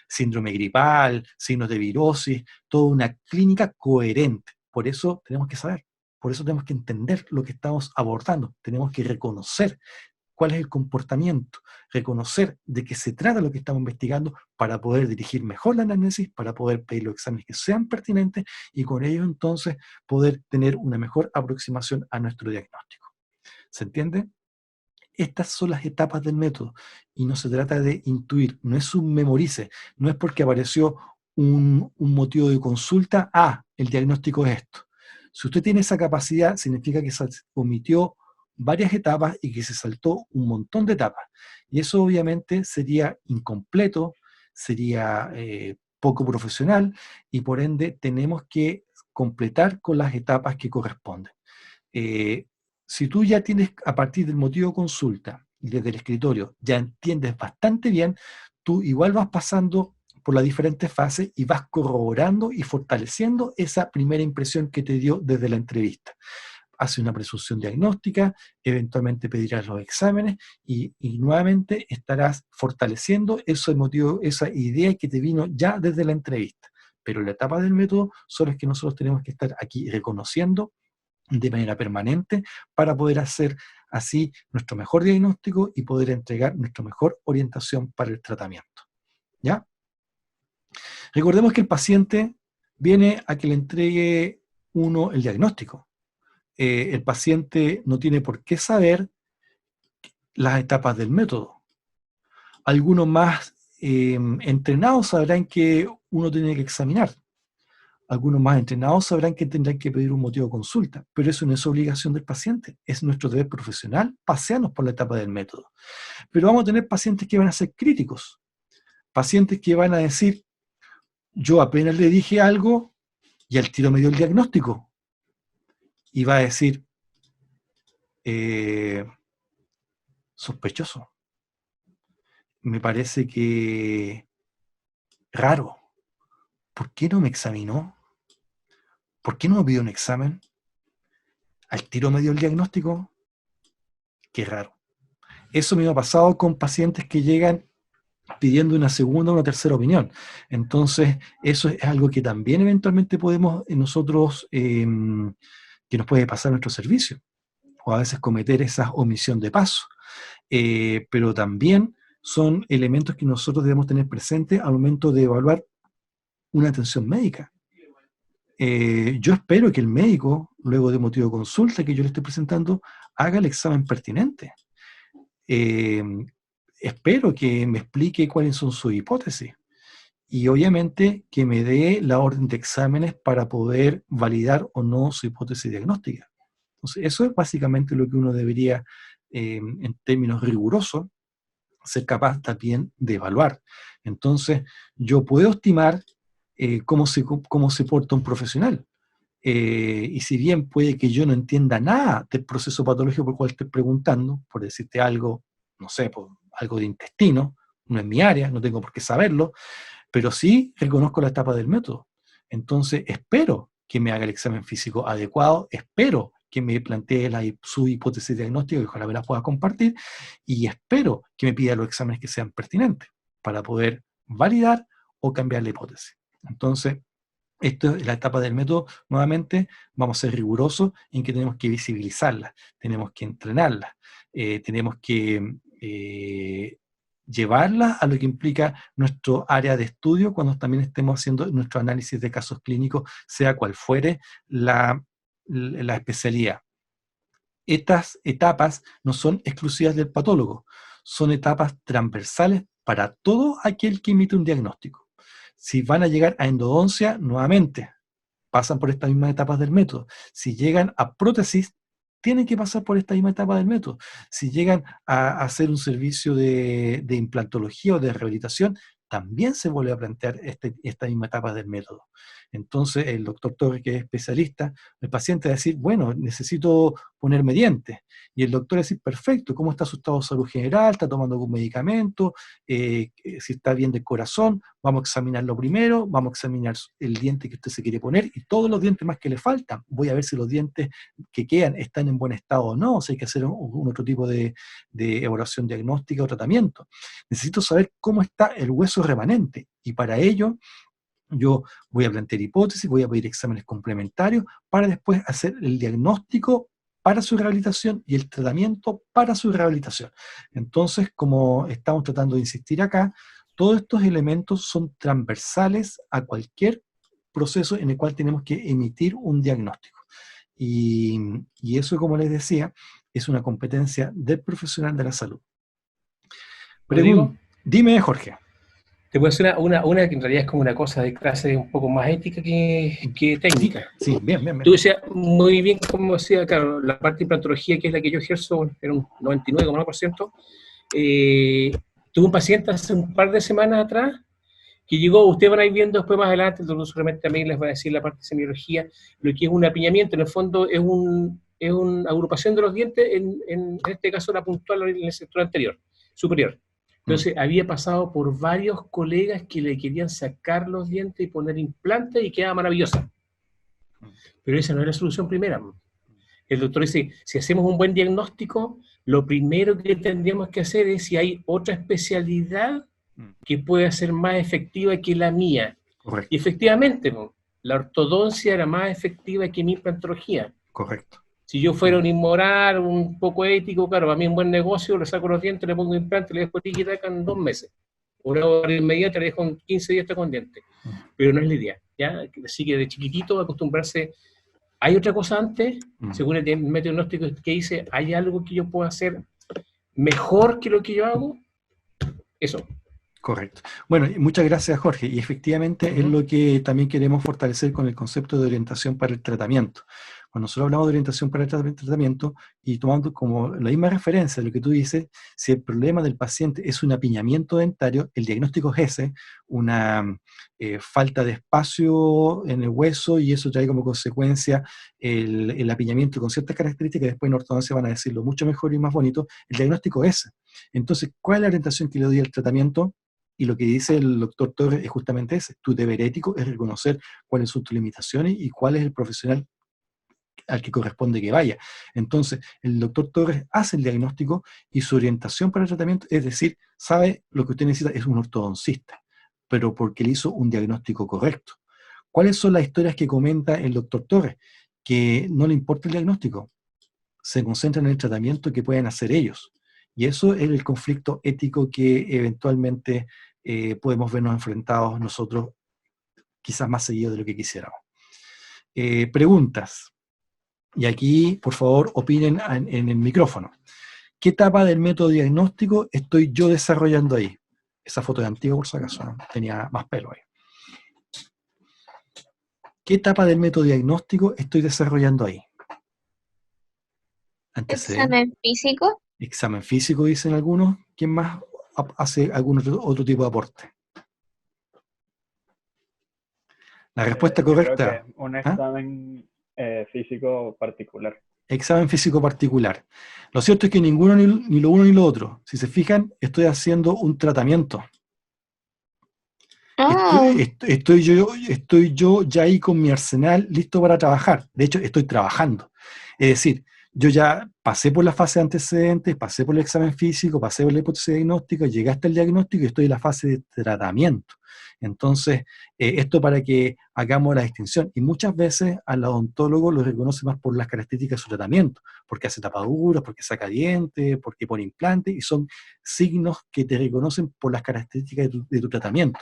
síndrome gripal, signos de virosis, toda una clínica coherente. Por eso tenemos que saber, por eso tenemos que entender lo que estamos abordando, tenemos que reconocer cuál es el comportamiento, reconocer de qué se trata lo que estamos investigando para poder dirigir mejor la análisis, para poder pedir los exámenes que sean pertinentes y con ello entonces poder tener una mejor aproximación a nuestro diagnóstico. ¿Se entiende? Estas son las etapas del método y no se trata de intuir, no es un memorice, no es porque apareció un motivo de consulta, el diagnóstico es esto. Si usted tiene esa capacidad, significa que se omitió varias etapas y que se saltó un montón de etapas. Y eso obviamente sería incompleto, sería poco profesional y por ende tenemos que completar con las etapas que corresponden. Si tú ya tienes, a partir del motivo de consulta y desde el escritorio, ya entiendes bastante bien, tú igual vas pasando por las diferentes fases y vas corroborando y fortaleciendo esa primera impresión que te dio desde la entrevista. Hace una presunción diagnóstica, eventualmente pedirás los exámenes y nuevamente estarás fortaleciendo ese motivo, esa idea que te vino ya desde la entrevista. Pero la etapa del método solo es que nosotros tenemos que estar aquí reconociendo de manera permanente para poder hacer así nuestro mejor diagnóstico y poder entregar nuestra mejor orientación para el tratamiento. ¿Ya? Recordemos que el paciente viene a que le entregue uno el diagnóstico. El paciente no tiene por qué saber las etapas del método. Algunos más entrenados sabrán que uno tiene que examinar. Algunos más entrenados sabrán que tendrán que pedir un motivo de consulta, pero eso no es obligación del paciente, es nuestro deber profesional pasearnos por la etapa del método. Pero vamos a tener pacientes que van a ser críticos, pacientes que van a decir, yo apenas le dije algo y al tiro me dio el diagnóstico. Y va a decir, sospechoso, me parece que raro, ¿por qué no me examinó? ¿Por qué no me pidió un examen? ¿Al tiro me dio el diagnóstico? Qué raro. Eso me ha pasado con pacientes que llegan pidiendo una segunda o una tercera opinión. Entonces, eso es algo que también eventualmente podemos nosotros, que nos puede pasar en nuestro servicio, o a veces cometer esa omisión de paso. Pero también son elementos que nosotros debemos tener presentes al momento de evaluar una atención médica. Yo espero que el médico, luego de motivo de consulta que yo le estoy presentando, haga el examen pertinente. Espero que me explique cuáles son sus hipótesis y obviamente que me dé la orden de exámenes para poder validar o no su hipótesis diagnóstica. Entonces, eso es básicamente lo que uno debería, en términos rigurosos, ser capaz también de evaluar. Entonces, yo puedo estimar cómo se porta un profesional. Y si bien puede que yo no entienda nada del proceso patológico por el cual estoy preguntando, por decirte algo, no sé, por algo de intestino, no es mi área, no tengo por qué saberlo, pero sí reconozco la etapa del método. Entonces, espero que me haga el examen físico adecuado, espero que me plantee su hipótesis diagnóstica, que ojalá me la pueda compartir, y espero que me pida los exámenes que sean pertinentes para poder validar o cambiar la hipótesis. Entonces, esto es la etapa del método. Nuevamente, vamos a ser rigurosos en que tenemos que visibilizarla, tenemos que entrenarla, tenemos que llevarla a lo que implica nuestro área de estudio cuando también estemos haciendo nuestro análisis de casos clínicos, sea cual fuere la especialidad. Estas etapas no son exclusivas del patólogo, son etapas transversales para todo aquel que emite un diagnóstico. Si van a llegar a endodoncia, nuevamente, pasan por estas mismas etapas del método. Si llegan a prótesis, tienen que pasar por esta misma etapa del método. Si llegan a hacer un servicio de implantología o de rehabilitación, también se vuelve a plantear esta misma etapa del método. Entonces, el doctor Torres, que es especialista, el paciente va a decir, bueno, necesito ponerme dientes. Y el doctor va a decir, perfecto, ¿cómo está su estado de salud general? ¿Está tomando algún medicamento? Si está bien del corazón, vamos a examinarlo primero, vamos a examinar el diente que usted se quiere poner y todos los dientes más que le faltan. Voy a ver si los dientes que quedan están en buen estado o no, o si hay que hacer un otro tipo de evaluación diagnóstica o tratamiento. Necesito saber cómo está el hueso remanente y para ello yo voy a plantear hipótesis, voy a pedir exámenes complementarios para después hacer el diagnóstico para su rehabilitación y el tratamiento para su rehabilitación. Entonces, como estamos tratando de insistir acá, todos estos elementos son transversales a cualquier proceso en el cual tenemos que emitir un diagnóstico. Y eso, como les decía, es una competencia del profesional de la salud. Rodrigo, Dime, Jorge. te puedo hacer una que en realidad es como una cosa de clase un poco más ética que Sí, técnica. sí, bien, bien, Tú bien. decías muy bien, como decía, claro, la parte de implantología, que es la que yo ejerzo, era un 99,9%. Tuve un paciente hace un par de semanas atrás que llegó, ustedes van a ir viendo después más adelante, el doctor solamente también les va a decir la parte de semiología, lo que es un apiñamiento, en el fondo es una agrupación de los dientes, en este caso la puntual en el sector anterior, superior. Entonces había pasado por varios colegas que le querían sacar los dientes y poner implantes y quedaba maravillosa. Pero esa no es la solución primera. El doctor dice, si hacemos un buen diagnóstico, lo primero que tendríamos que hacer es si hay otra especialidad que pueda ser más efectiva que la mía. Y Correcto, efectivamente, la ortodoncia era más efectiva que mi implantología. correcto. Si yo fuera un inmoral, un poco ético, claro, para mí un buen negocio, le saco los dientes, le pongo implante, le dejo tiquitaca en 2 meses. Una hora inmediata le dejo en 15 días con dientes. Pero no es la idea, ¿ya? Así que de chiquitito acostumbrarse. ¿Hay otra cosa antes? Según el método diagnóstico que dice, ¿hay algo que yo pueda hacer mejor que lo que yo hago? Eso. Correcto. Bueno, muchas gracias, Jorge. Y efectivamente es lo que también queremos fortalecer con el concepto de orientación para el tratamiento. Cuando nosotros hablamos de orientación para el tratamiento y tomando como la misma referencia de lo que tú dices, si el problema del paciente es un apiñamiento dentario, el diagnóstico es ese, una falta de espacio en el hueso, y eso trae como consecuencia el apiñamiento con ciertas características. Después en ortodoncia van a decirlo mucho mejor y más bonito. El diagnóstico es ese. Entonces, ¿cuál es la orientación que le doy al tratamiento? Y lo que dice el doctor Torres es justamente ese. Tu deber ético es reconocer cuáles son tus limitaciones y cuál es el profesional al que corresponde que vaya. Entonces, el doctor Torres hace el diagnóstico y su orientación para el tratamiento, es decir, sabe lo que usted necesita, es un ortodoncista, pero porque le hizo un diagnóstico correcto. ¿Cuáles son las historias que comenta el doctor Torres? Que no le importa el diagnóstico, se concentran en el tratamiento que pueden hacer ellos. Y eso es el conflicto ético que eventualmente podemos vernos enfrentados nosotros, quizás más seguido de lo que quisiéramos. Preguntas. Y aquí, por favor, opinen en el micrófono. ¿Qué etapa del método diagnóstico estoy yo desarrollando ahí? Esa foto es antigua, por si acaso, ¿no? Tenía más pelo ahí. ¿Qué etapa del método diagnóstico estoy desarrollando ahí? Antecedente. Examen físico. Examen físico, dicen algunos. ¿Quién más hace algún otro tipo de aporte? La respuesta Creo correcta. que un ¿Ah? examen físico particular. Examen físico particular. Lo cierto es que ninguno, ni lo uno ni lo otro. Si se fijan, estoy haciendo un tratamiento. Ah, Estoy yo ya ahí con mi arsenal listo para trabajar. De hecho, estoy trabajando. Es decir, yo ya pasé por la fase de antecedentes, pasé por el examen físico, pasé por la hipótesis diagnóstica, llegué hasta el diagnóstico y estoy en la fase de tratamiento. Entonces, esto para que hagamos la distinción. Y muchas veces al odontólogo lo reconoce más por las características de su tratamiento, porque hace tapaduras, porque saca dientes, porque pone implantes, y son signos que te reconocen por las características de tu tratamiento,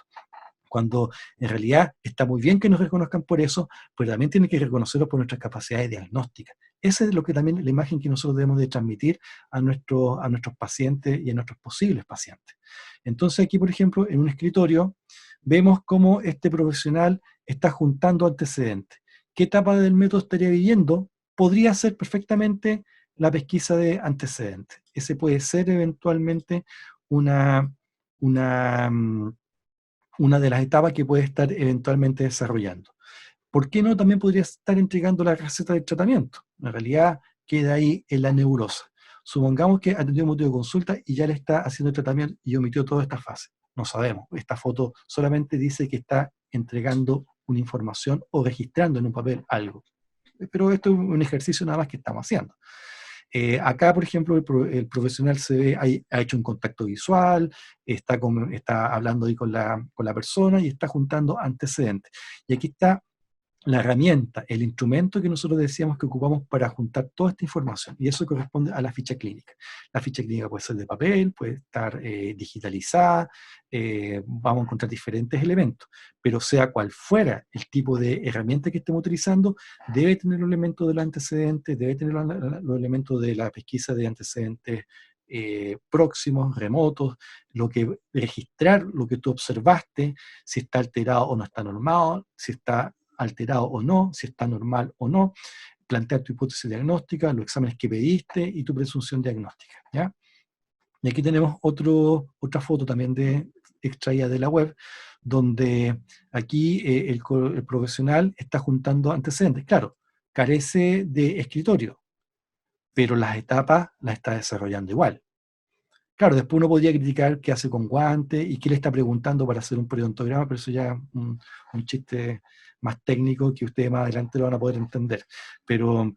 cuando en realidad está muy bien que nos reconozcan por eso, pero también tienen que reconocerlo por nuestras capacidades diagnósticas. Esa es lo que también la imagen que nosotros debemos de transmitir a nuestros pacientes y a nuestros posibles pacientes. Entonces aquí, por ejemplo, en un escritorio, vemos cómo este profesional está juntando antecedentes. ¿Qué etapa del método estaría viviendo? Podría ser perfectamente la pesquisa de antecedentes. Ese puede ser eventualmente una, una una de las etapas que puede estar eventualmente desarrollando. ¿Por qué no también podría estar entregando la receta de tratamiento? En realidad queda ahí en la neurosa. Supongamos que atendió un motivo de consulta y ya le está haciendo el tratamiento y omitió toda esta fase. No sabemos. Esta foto solamente dice que está entregando una información o registrando en un papel algo. Pero esto es un ejercicio nada más que estamos haciendo. Acá, por ejemplo, el profesional se ve, ha hecho un contacto visual, está hablando ahí con la persona y está juntando antecedentes. Y aquí está la herramienta, el instrumento que nosotros decíamos que ocupamos para juntar toda esta información, y eso corresponde a la ficha clínica. La ficha clínica puede ser de papel, puede estar digitalizada, vamos a encontrar diferentes elementos, pero sea cual fuera el tipo de herramienta que estemos utilizando, debe tener los elementos de los antecedentes, debe tener los elementos de la pesquisa de antecedentes próximos, remotos, registrar lo que tú observaste, si está alterado o no está normal, si está alterado o no, si está normal o no, plantear tu hipótesis diagnóstica, los exámenes que pediste y tu presunción diagnóstica, ¿ya? Y aquí tenemos otra foto también extraída de la web, donde aquí el profesional está juntando antecedentes. Claro, carece de escritorio, pero las etapas las está desarrollando igual. Claro, después uno podría criticar qué hace con guantes y qué le está preguntando para hacer un periodontograma, pero eso ya es un chiste más técnico que ustedes más adelante lo van a poder entender. Pero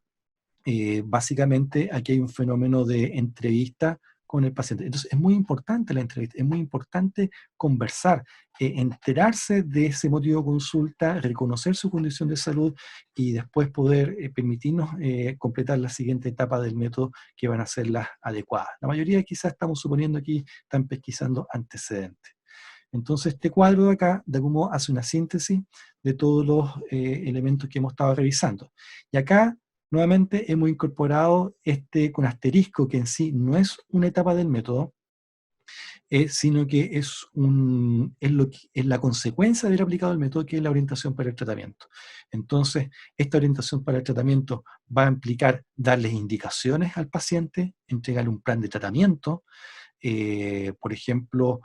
básicamente aquí hay un fenómeno de entrevista con el paciente. Entonces es muy importante la entrevista, es muy importante conversar, enterarse de ese motivo de consulta, reconocer su condición de salud y después poder permitirnos completar la siguiente etapa del método que van a ser las adecuadas. La mayoría quizás estamos suponiendo aquí están pesquisando antecedentes. Entonces este cuadro de acá de algún modo hace una síntesis de todos los elementos que hemos estado revisando. Y acá nuevamente hemos incorporado con asterisco, que en sí no es una etapa del método, sino que es la consecuencia de haber aplicado el método, que es la orientación para el tratamiento. Entonces, esta orientación para el tratamiento va a implicar darles indicaciones al paciente, entregarle un plan de tratamiento, por ejemplo,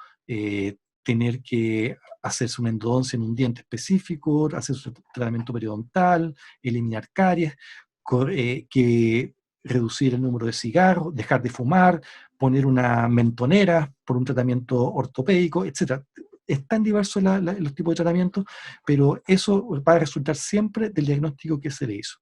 tener que hacerse una endodoncia en un diente específico, hacer su tratamiento periodontal, eliminar caries, que reducir el número de cigarros, dejar de fumar, poner una mentonera por un tratamiento ortopédico, etc. Es tan diverso los tipos de tratamientos, pero eso va a resultar siempre del diagnóstico que se le hizo.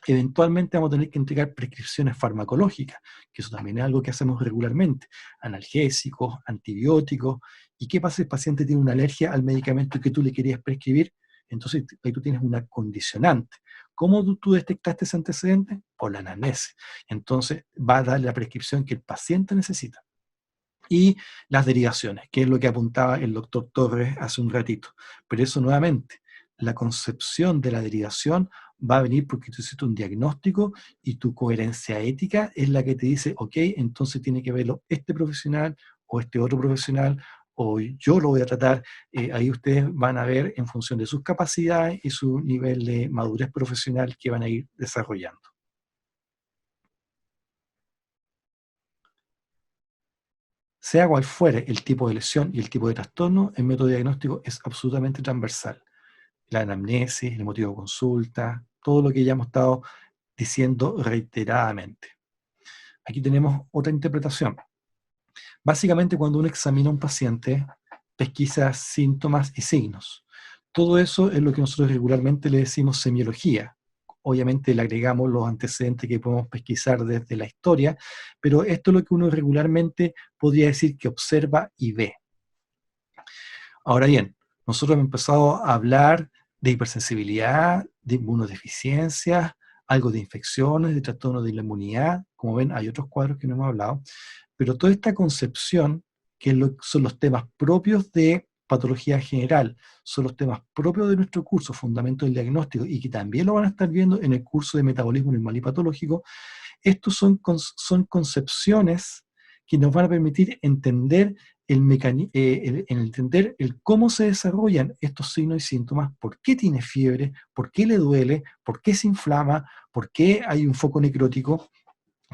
Eventualmente vamos a tener que entregar prescripciones farmacológicas, que eso también es algo que hacemos regularmente, analgésicos, antibióticos. ¿Y qué pasa si el paciente tiene una alergia al medicamento que tú le querías prescribir? Entonces ahí tú tienes una condicionante. ¿Cómo tú detectaste ese antecedente? Por la anamnesis. Entonces va a dar la prescripción que el paciente necesita. Y las derivaciones, que es lo que apuntaba el doctor Torres hace un ratito. Pero eso nuevamente, la concepción de la derivación va a venir porque tú hiciste un diagnóstico y tu coherencia ética es la que te dice, ok, entonces tiene que verlo este profesional o este otro profesional, o yo lo voy a tratar. Ahí ustedes van a ver en función de sus capacidades y su nivel de madurez profesional que van a ir desarrollando. Sea cual fuere el tipo de lesión y el tipo de trastorno, el método diagnóstico es absolutamente transversal. La anamnesis, el motivo de consulta, todo lo que ya hemos estado diciendo reiteradamente. Aquí tenemos otra interpretación. Básicamente, cuando uno examina a un paciente, pesquisa síntomas y signos. Todo eso es lo que nosotros regularmente le decimos semiología. Obviamente le agregamos los antecedentes que podemos pesquisar desde la historia, pero esto es lo que uno regularmente podría decir que observa y ve. Ahora bien, nosotros hemos empezado a hablar de hipersensibilidad, de inmunodeficiencias, algo de infecciones, de trastornos de la inmunidad. Como ven, hay otros cuadros que no hemos hablado, pero toda esta concepción, que son los temas propios de patología general, son los temas propios de nuestro curso, Fundamentos del Diagnóstico, y que también lo van a estar viendo en el curso de Metabolismo Normal y Patológico. Estos son concepciones que nos van a permitir entender entender cómo se desarrollan estos signos y síntomas, por qué tiene fiebre, por qué le duele, por qué se inflama, por qué hay un foco necrótico,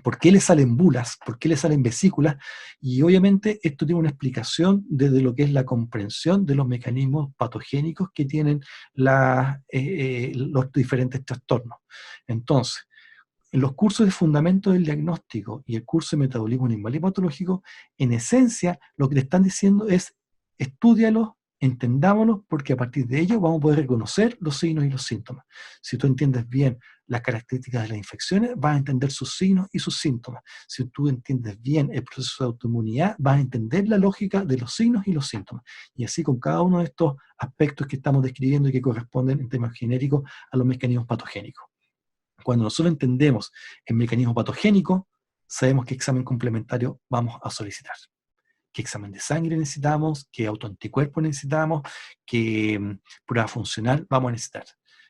por qué le salen bulas, por qué le salen vesículas, y obviamente esto tiene una explicación desde lo que es la comprensión de los mecanismos patogénicos que tienen los diferentes trastornos. Entonces, en los cursos de Fundamentos del Diagnóstico y el curso de Metabolismo Normal y Patológico, en esencia, lo que te están diciendo es, estúdialos, entendámoslos, porque a partir de ellos vamos a poder reconocer los signos y los síntomas. Si tú entiendes bien las características de las infecciones, vas a entender sus signos y sus síntomas. Si tú entiendes bien el proceso de autoinmunidad, vas a entender la lógica de los signos y los síntomas. Y así con cada uno de estos aspectos que estamos describiendo y que corresponden en temas genéricos a los mecanismos patogénicos. Cuando nosotros entendemos el mecanismo patogénico, sabemos qué examen complementario vamos a solicitar. Qué examen de sangre necesitamos, qué autoanticuerpos necesitamos, qué prueba funcional vamos a necesitar.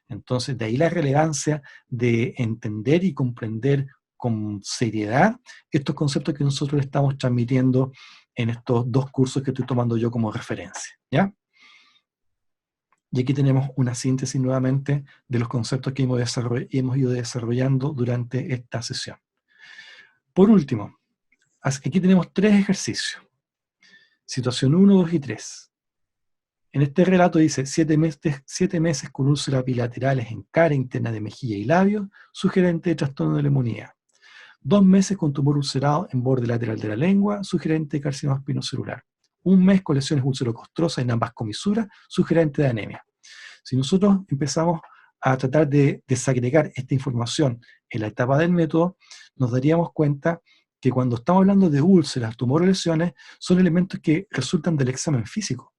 Entonces, de ahí la relevancia de entender y comprender con seriedad estos conceptos que nosotros estamos transmitiendo en estos 2 cursos que estoy tomando yo como referencia, ¿ya? Y aquí tenemos una síntesis nuevamente de los conceptos que hemos ido desarrollando durante esta sesión. Por último, aquí tenemos 3 ejercicios. Situación 1, 2 y 3. En este relato dice 7 meses con úlceras bilaterales en cara interna de mejilla y labios, sugerente de trastorno de la inmunidad. 2 meses con tumor ulcerado en borde lateral de la lengua, sugerente de carcinoma espinocelular. 1 mes con lesiones ulcerocostrosas en ambas comisuras, sugerente de anemia. Si nosotros empezamos a tratar de desagregar esta información en la etapa del método, nos daríamos cuenta que cuando estamos hablando de úlceras, tumor o lesiones, son elementos que resultan del examen físico.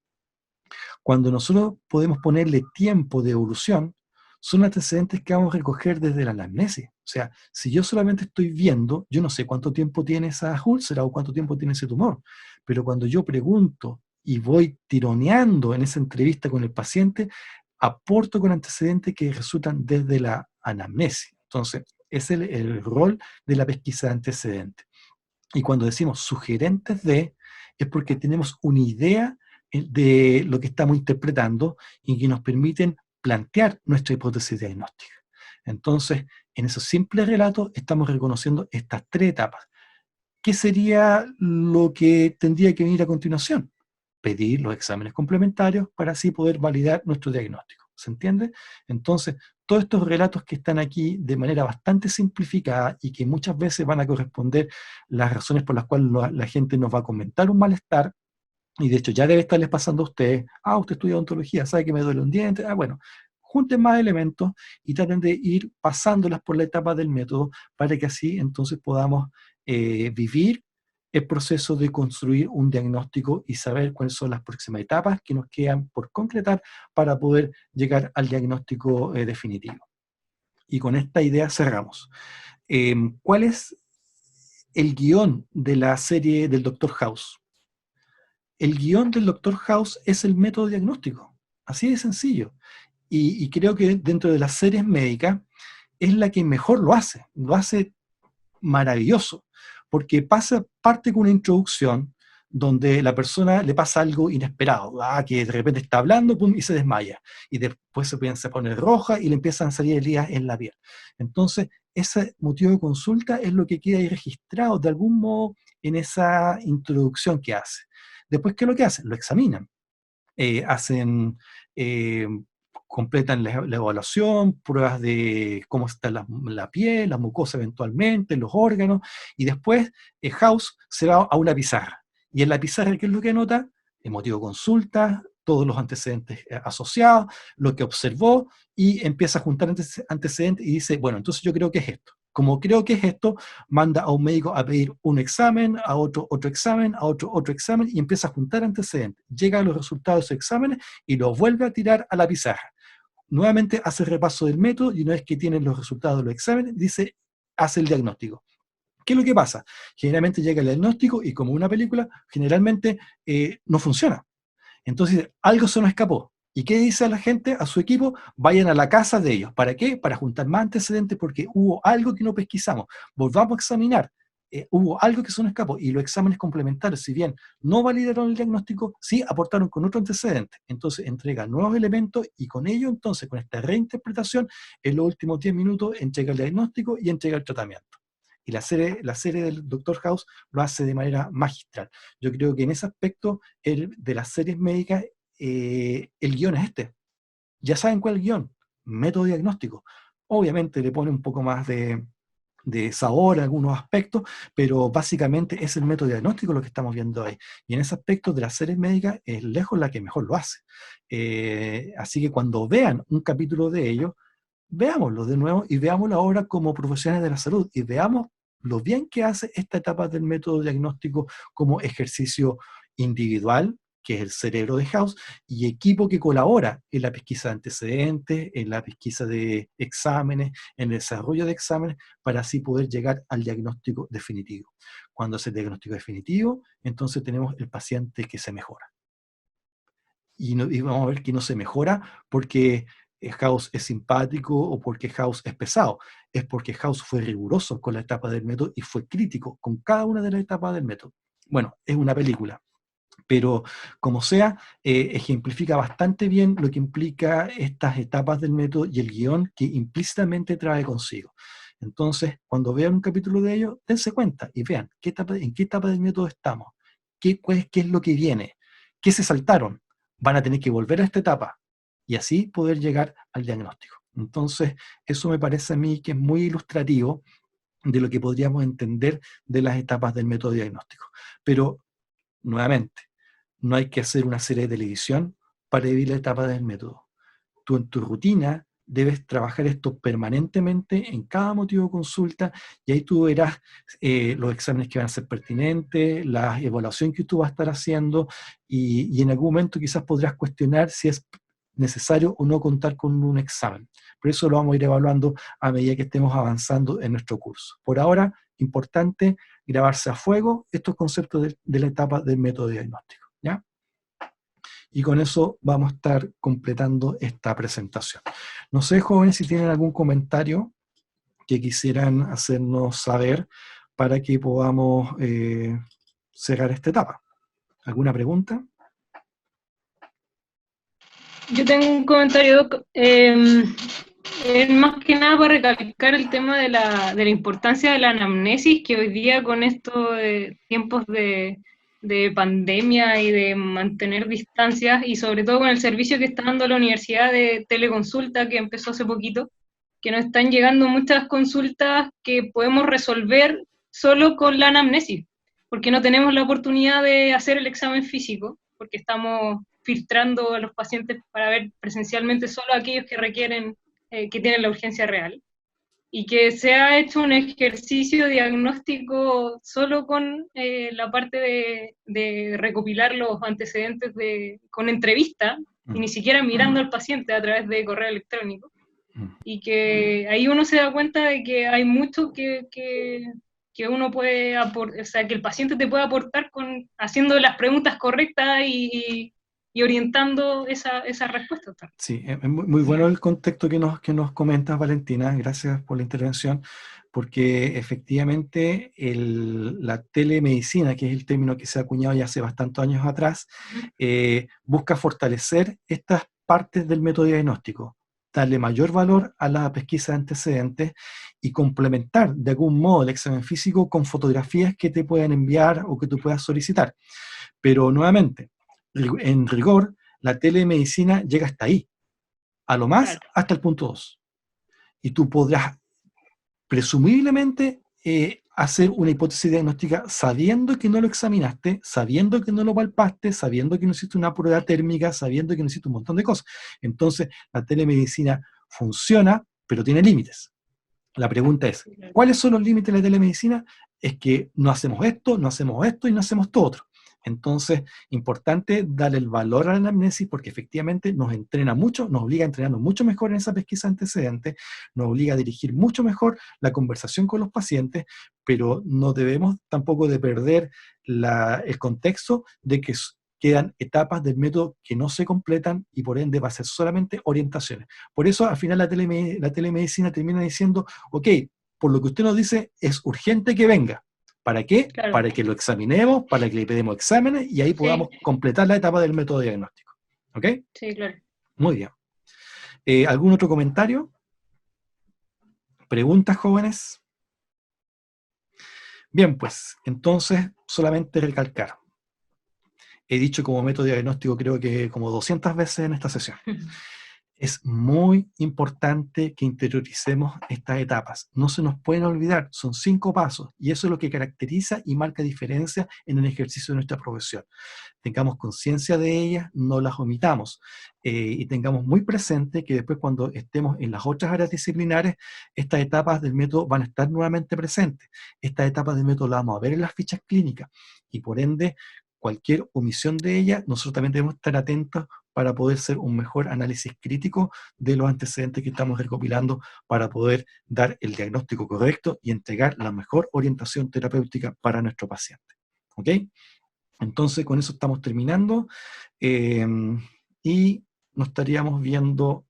Cuando nosotros podemos ponerle tiempo de evolución, son antecedentes que vamos a recoger desde la anamnesis. O sea, si yo solamente estoy viendo, yo no sé cuánto tiempo tiene esa úlcera o cuánto tiempo tiene ese tumor, pero cuando yo pregunto y voy tironeando en esa entrevista con el paciente, aporto con antecedentes que resultan desde la anamnesis. Entonces, es el rol de la pesquisa de antecedentes. Y cuando decimos sugerentes de, es porque tenemos una idea de lo que estamos interpretando y que nos permiten plantear nuestra hipótesis diagnóstica. Entonces, en esos simples relatos estamos reconociendo estas 3 etapas. ¿Qué sería lo que tendría que venir a continuación? Pedir los exámenes complementarios para así poder validar nuestro diagnóstico. ¿Se entiende? Entonces, todos estos relatos que están aquí de manera bastante simplificada y que muchas veces van a corresponder las razones por las cuales la gente nos va a comentar un malestar, y de hecho ya debe estarles pasando a ustedes, usted estudia odontología, sabe que me duele un diente, bueno, junten más elementos y traten de ir pasándolas por la etapa del método para que así entonces podamos vivir el proceso de construir un diagnóstico y saber cuáles son las próximas etapas que nos quedan por concretar para poder llegar al diagnóstico definitivo. Y con esta idea cerramos. ¿Cuál es el guión de la serie del Dr. House? El guión del Dr. House es el método diagnóstico, así de sencillo. Y creo que dentro de las series médicas es la que mejor lo hace maravilloso, porque parte con una introducción donde la persona le pasa algo inesperado, que de repente está hablando pum, y se desmaya, y después se pone roja y le empiezan a salir heridas en la piel. Entonces, ese motivo de consulta es lo que queda ahí registrado de algún modo en esa introducción que hace. Después, ¿qué es lo que hacen? Lo examinan. Completan la evaluación, pruebas de cómo está la piel, la mucosa eventualmente, los órganos, y después House se va a una pizarra. Y en la pizarra, ¿qué es lo que anota? El motivo de consulta, todos los antecedentes asociados, lo que observó, y empieza a juntar antecedentes y dice, bueno, entonces yo creo que es esto. Como creo que es esto, manda a un médico a pedir un examen, a otro examen, a otro examen, y empieza a juntar antecedentes. Llega a los resultados de esos exámenes y los vuelve a tirar a la pizarra. Nuevamente hace el repaso del método y una vez que tienen los resultados de los exámenes, hace el diagnóstico. ¿Qué es lo que pasa? Generalmente llega el diagnóstico y como una película, generalmente no funciona. Entonces, algo se nos escapó. ¿Y qué dice a la gente, a su equipo? Vayan a la casa de ellos. ¿Para qué? Para juntar más antecedentes porque hubo algo que no pesquisamos. Volvamos a examinar. Hubo algo que se nos escapó. Y los exámenes complementarios, si bien no validaron el diagnóstico, sí aportaron con otro antecedente. Entonces, entregan nuevos elementos y con ello, entonces, con esta reinterpretación, en los últimos 10 minutos, entrega el diagnóstico y entrega el tratamiento. Y la serie del Dr. House lo hace de manera magistral. Yo creo que en ese aspecto, de las series médicas, el guión es este. Ya saben cuál es el guión, método diagnóstico. Obviamente le pone un poco más de sabor en algunos aspectos, pero básicamente es el método diagnóstico lo que estamos viendo ahí. Y en ese aspecto de las series médicas es lejos la que mejor lo hace. Así que cuando vean un capítulo de ello, veámoslo de nuevo y veámoslo ahora como profesionales de la salud y veamos lo bien que hace esta etapa del método diagnóstico como ejercicio individual, que es el cerebro de House, y equipo que colabora en la pesquisa de antecedentes, en la pesquisa de exámenes, en el desarrollo de exámenes, para así poder llegar al diagnóstico definitivo. Cuando es el diagnóstico definitivo, entonces tenemos el paciente que se mejora. Y vamos a ver que no se mejora porque House es simpático o porque House es pesado. Es porque House fue riguroso con la etapa del método y fue crítico con cada una de las etapas del método. Bueno, es una película, pero como sea, ejemplifica bastante bien lo que implica estas etapas del método y el guión que implícitamente trae consigo. Entonces, cuando vean un capítulo de ello, dense cuenta y vean en qué etapa del método estamos, qué es lo que viene, qué se saltaron, van a tener que volver a esta etapa y así poder llegar al diagnóstico. Entonces, eso me parece a mí que es muy ilustrativo de lo que podríamos entender de las etapas del método diagnóstico. Pero, nuevamente, no hay que hacer una serie de televisión para vivir la etapa del método. Tú en tu rutina debes trabajar esto permanentemente en cada motivo de consulta y ahí tú verás los exámenes que van a ser pertinentes, la evaluación que tú vas a estar haciendo y en algún momento quizás podrás cuestionar si es necesario o no contar con un examen. Por eso lo vamos a ir evaluando a medida que estemos avanzando en nuestro curso. Por ahora, importante grabarse a fuego estos conceptos de la etapa del método diagnóstico, ¿ya? Y con eso vamos a estar completando esta presentación. No sé, jóvenes, si tienen algún comentario que quisieran hacernos saber para que podamos cerrar esta etapa. ¿Alguna pregunta? Yo tengo un comentario, Doc. Más que nada para recalcar el tema de la importancia de la anamnesis, que hoy día con estos tiempos de pandemia y de mantener distancias, y sobre todo con el servicio que está dando la Universidad de Teleconsulta, que empezó hace poquito, que nos están llegando muchas consultas que podemos resolver solo con la anamnesis, porque no tenemos la oportunidad de hacer el examen físico, porque estamos filtrando a los pacientes para ver presencialmente solo aquellos que requieren, que tienen la urgencia real, y que se ha hecho un ejercicio diagnóstico solo con la parte de recopilar los antecedentes con entrevista, y ni siquiera mirando al paciente a través de correo electrónico, y que ahí uno se da cuenta de que hay mucho que uno puede aportar, o sea, que el paciente te puede aportar haciendo las preguntas correctas y orientando esa respuesta. Sí, es muy bueno el contexto que nos comentas, Valentina. Gracias por la intervención, porque efectivamente la telemedicina, que es el término que se ha acuñado ya hace bastantes años atrás, busca fortalecer estas partes del método diagnóstico, darle mayor valor a la pesquisa de antecedentes y complementar de algún modo el examen físico con fotografías que te puedan enviar o que tú puedas solicitar. Pero nuevamente, en rigor, la telemedicina llega hasta ahí, a lo más hasta el punto 2. Y tú podrás presumiblemente hacer una hipótesis diagnóstica sabiendo que no lo examinaste, sabiendo que no lo palpaste, sabiendo que no hiciste una prueba térmica, sabiendo que no hiciste un montón de cosas. Entonces, la telemedicina funciona, pero tiene límites. La pregunta es, ¿cuáles son los límites de la telemedicina? Es que no hacemos esto y no hacemos todo otro. Entonces, importante darle el valor a la anamnesis porque efectivamente nos entrena mucho, nos obliga a entrenarnos mucho mejor en esa pesquisa antecedente, nos obliga a dirigir mucho mejor la conversación con los pacientes, pero no debemos tampoco de perder el contexto de que quedan etapas del método que no se completan y por ende va a ser solamente orientaciones. Por eso al final la telemedicina termina diciendo, ok, por lo que usted nos dice, es urgente que venga. ¿Para qué? Claro. Para que lo examinemos, para que le pedimos exámenes y ahí podamos completar la etapa del método diagnóstico. ¿Ok? Sí, claro. Muy bien. ¿Algún otro comentario? ¿Preguntas, jóvenes? Bien, pues, entonces, solamente recalcar. He dicho como método diagnóstico creo que como 200 veces en esta sesión. Es muy importante que interioricemos estas etapas. No se nos pueden olvidar, son 5 pasos y eso es lo que caracteriza y marca diferencia en el ejercicio de nuestra profesión. Tengamos conciencia de ellas, no las omitamos y tengamos muy presente que después cuando estemos en las otras áreas disciplinares, estas etapas del método van a estar nuevamente presentes. Estas etapas del método las vamos a ver en las fichas clínicas y por ende cualquier omisión de ellas, nosotros también debemos estar atentos para poder hacer un mejor análisis crítico de los antecedentes que estamos recopilando para poder dar el diagnóstico correcto y entregar la mejor orientación terapéutica para nuestro paciente. ¿Ok? Entonces, con eso estamos terminando y nos estaríamos viendo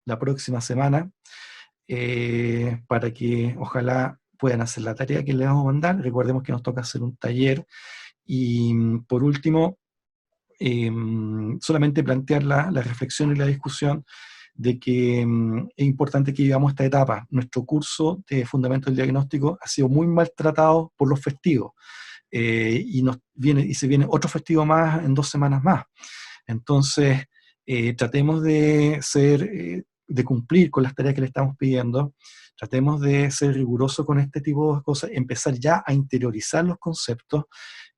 la próxima semana para que ojalá puedan hacer la tarea que les vamos a mandar. Recordemos que nos toca hacer un taller y por último, solamente plantear la reflexión y la discusión de que es importante que vivamos esta etapa. Nuestro curso de Fundamentos del Diagnóstico ha sido muy maltratado por los festivos y se viene otro festivo más en 2 semanas más. Entonces, tratemos de cumplir con las tareas que le estamos pidiendo, tratemos de ser rigurosos con este tipo de cosas, empezar ya a interiorizar los conceptos,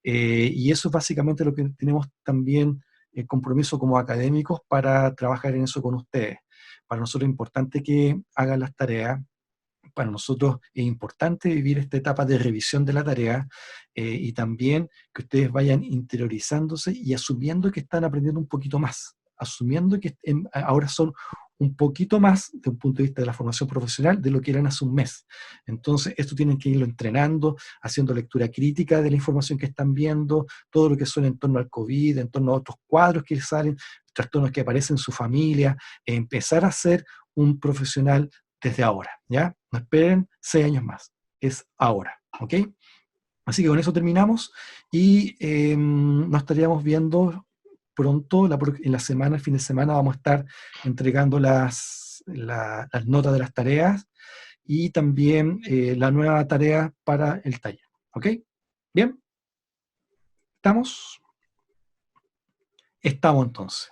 y eso es básicamente lo que tenemos también el compromiso como académicos para trabajar en eso con ustedes. Para nosotros es importante que hagan las tareas, para nosotros es importante vivir esta etapa de revisión de la tarea y también que ustedes vayan interiorizándose y asumiendo que están aprendiendo un poquito más, asumiendo que ahora son un poquito más desde un punto de vista de la formación profesional de lo que eran hace un mes. Entonces, esto tienen que irlo entrenando, haciendo lectura crítica de la información que están viendo, todo lo que son en torno al COVID, en torno a otros cuadros que salen, trastornos que aparecen en su familia, empezar a ser un profesional desde ahora, ¿ya? No esperen 6 años más, es ahora, ¿ok? Así que con eso terminamos y nos estaríamos viendo pronto, en la semana, el fin de semana, vamos a estar entregando las notas de las tareas y también la nueva tarea para el taller, ¿ok? ¿Bien? ¿Estamos? Estamos entonces.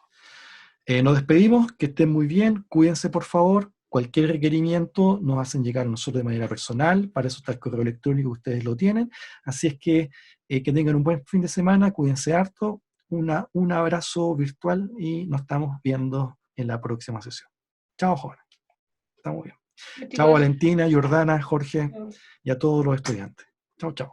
Nos despedimos, que estén muy bien, cuídense por favor. Cualquier requerimiento nos hacen llegar a nosotros de manera personal, para eso está el correo electrónico, ustedes lo tienen. Así es que tengan un buen fin de semana, cuídense harto, un abrazo virtual y nos estamos viendo en la próxima sesión. Chao, jóvenes. Estamos bien. Chao, Valentina, Jordana, Jorge y a todos los estudiantes. Chao, chao.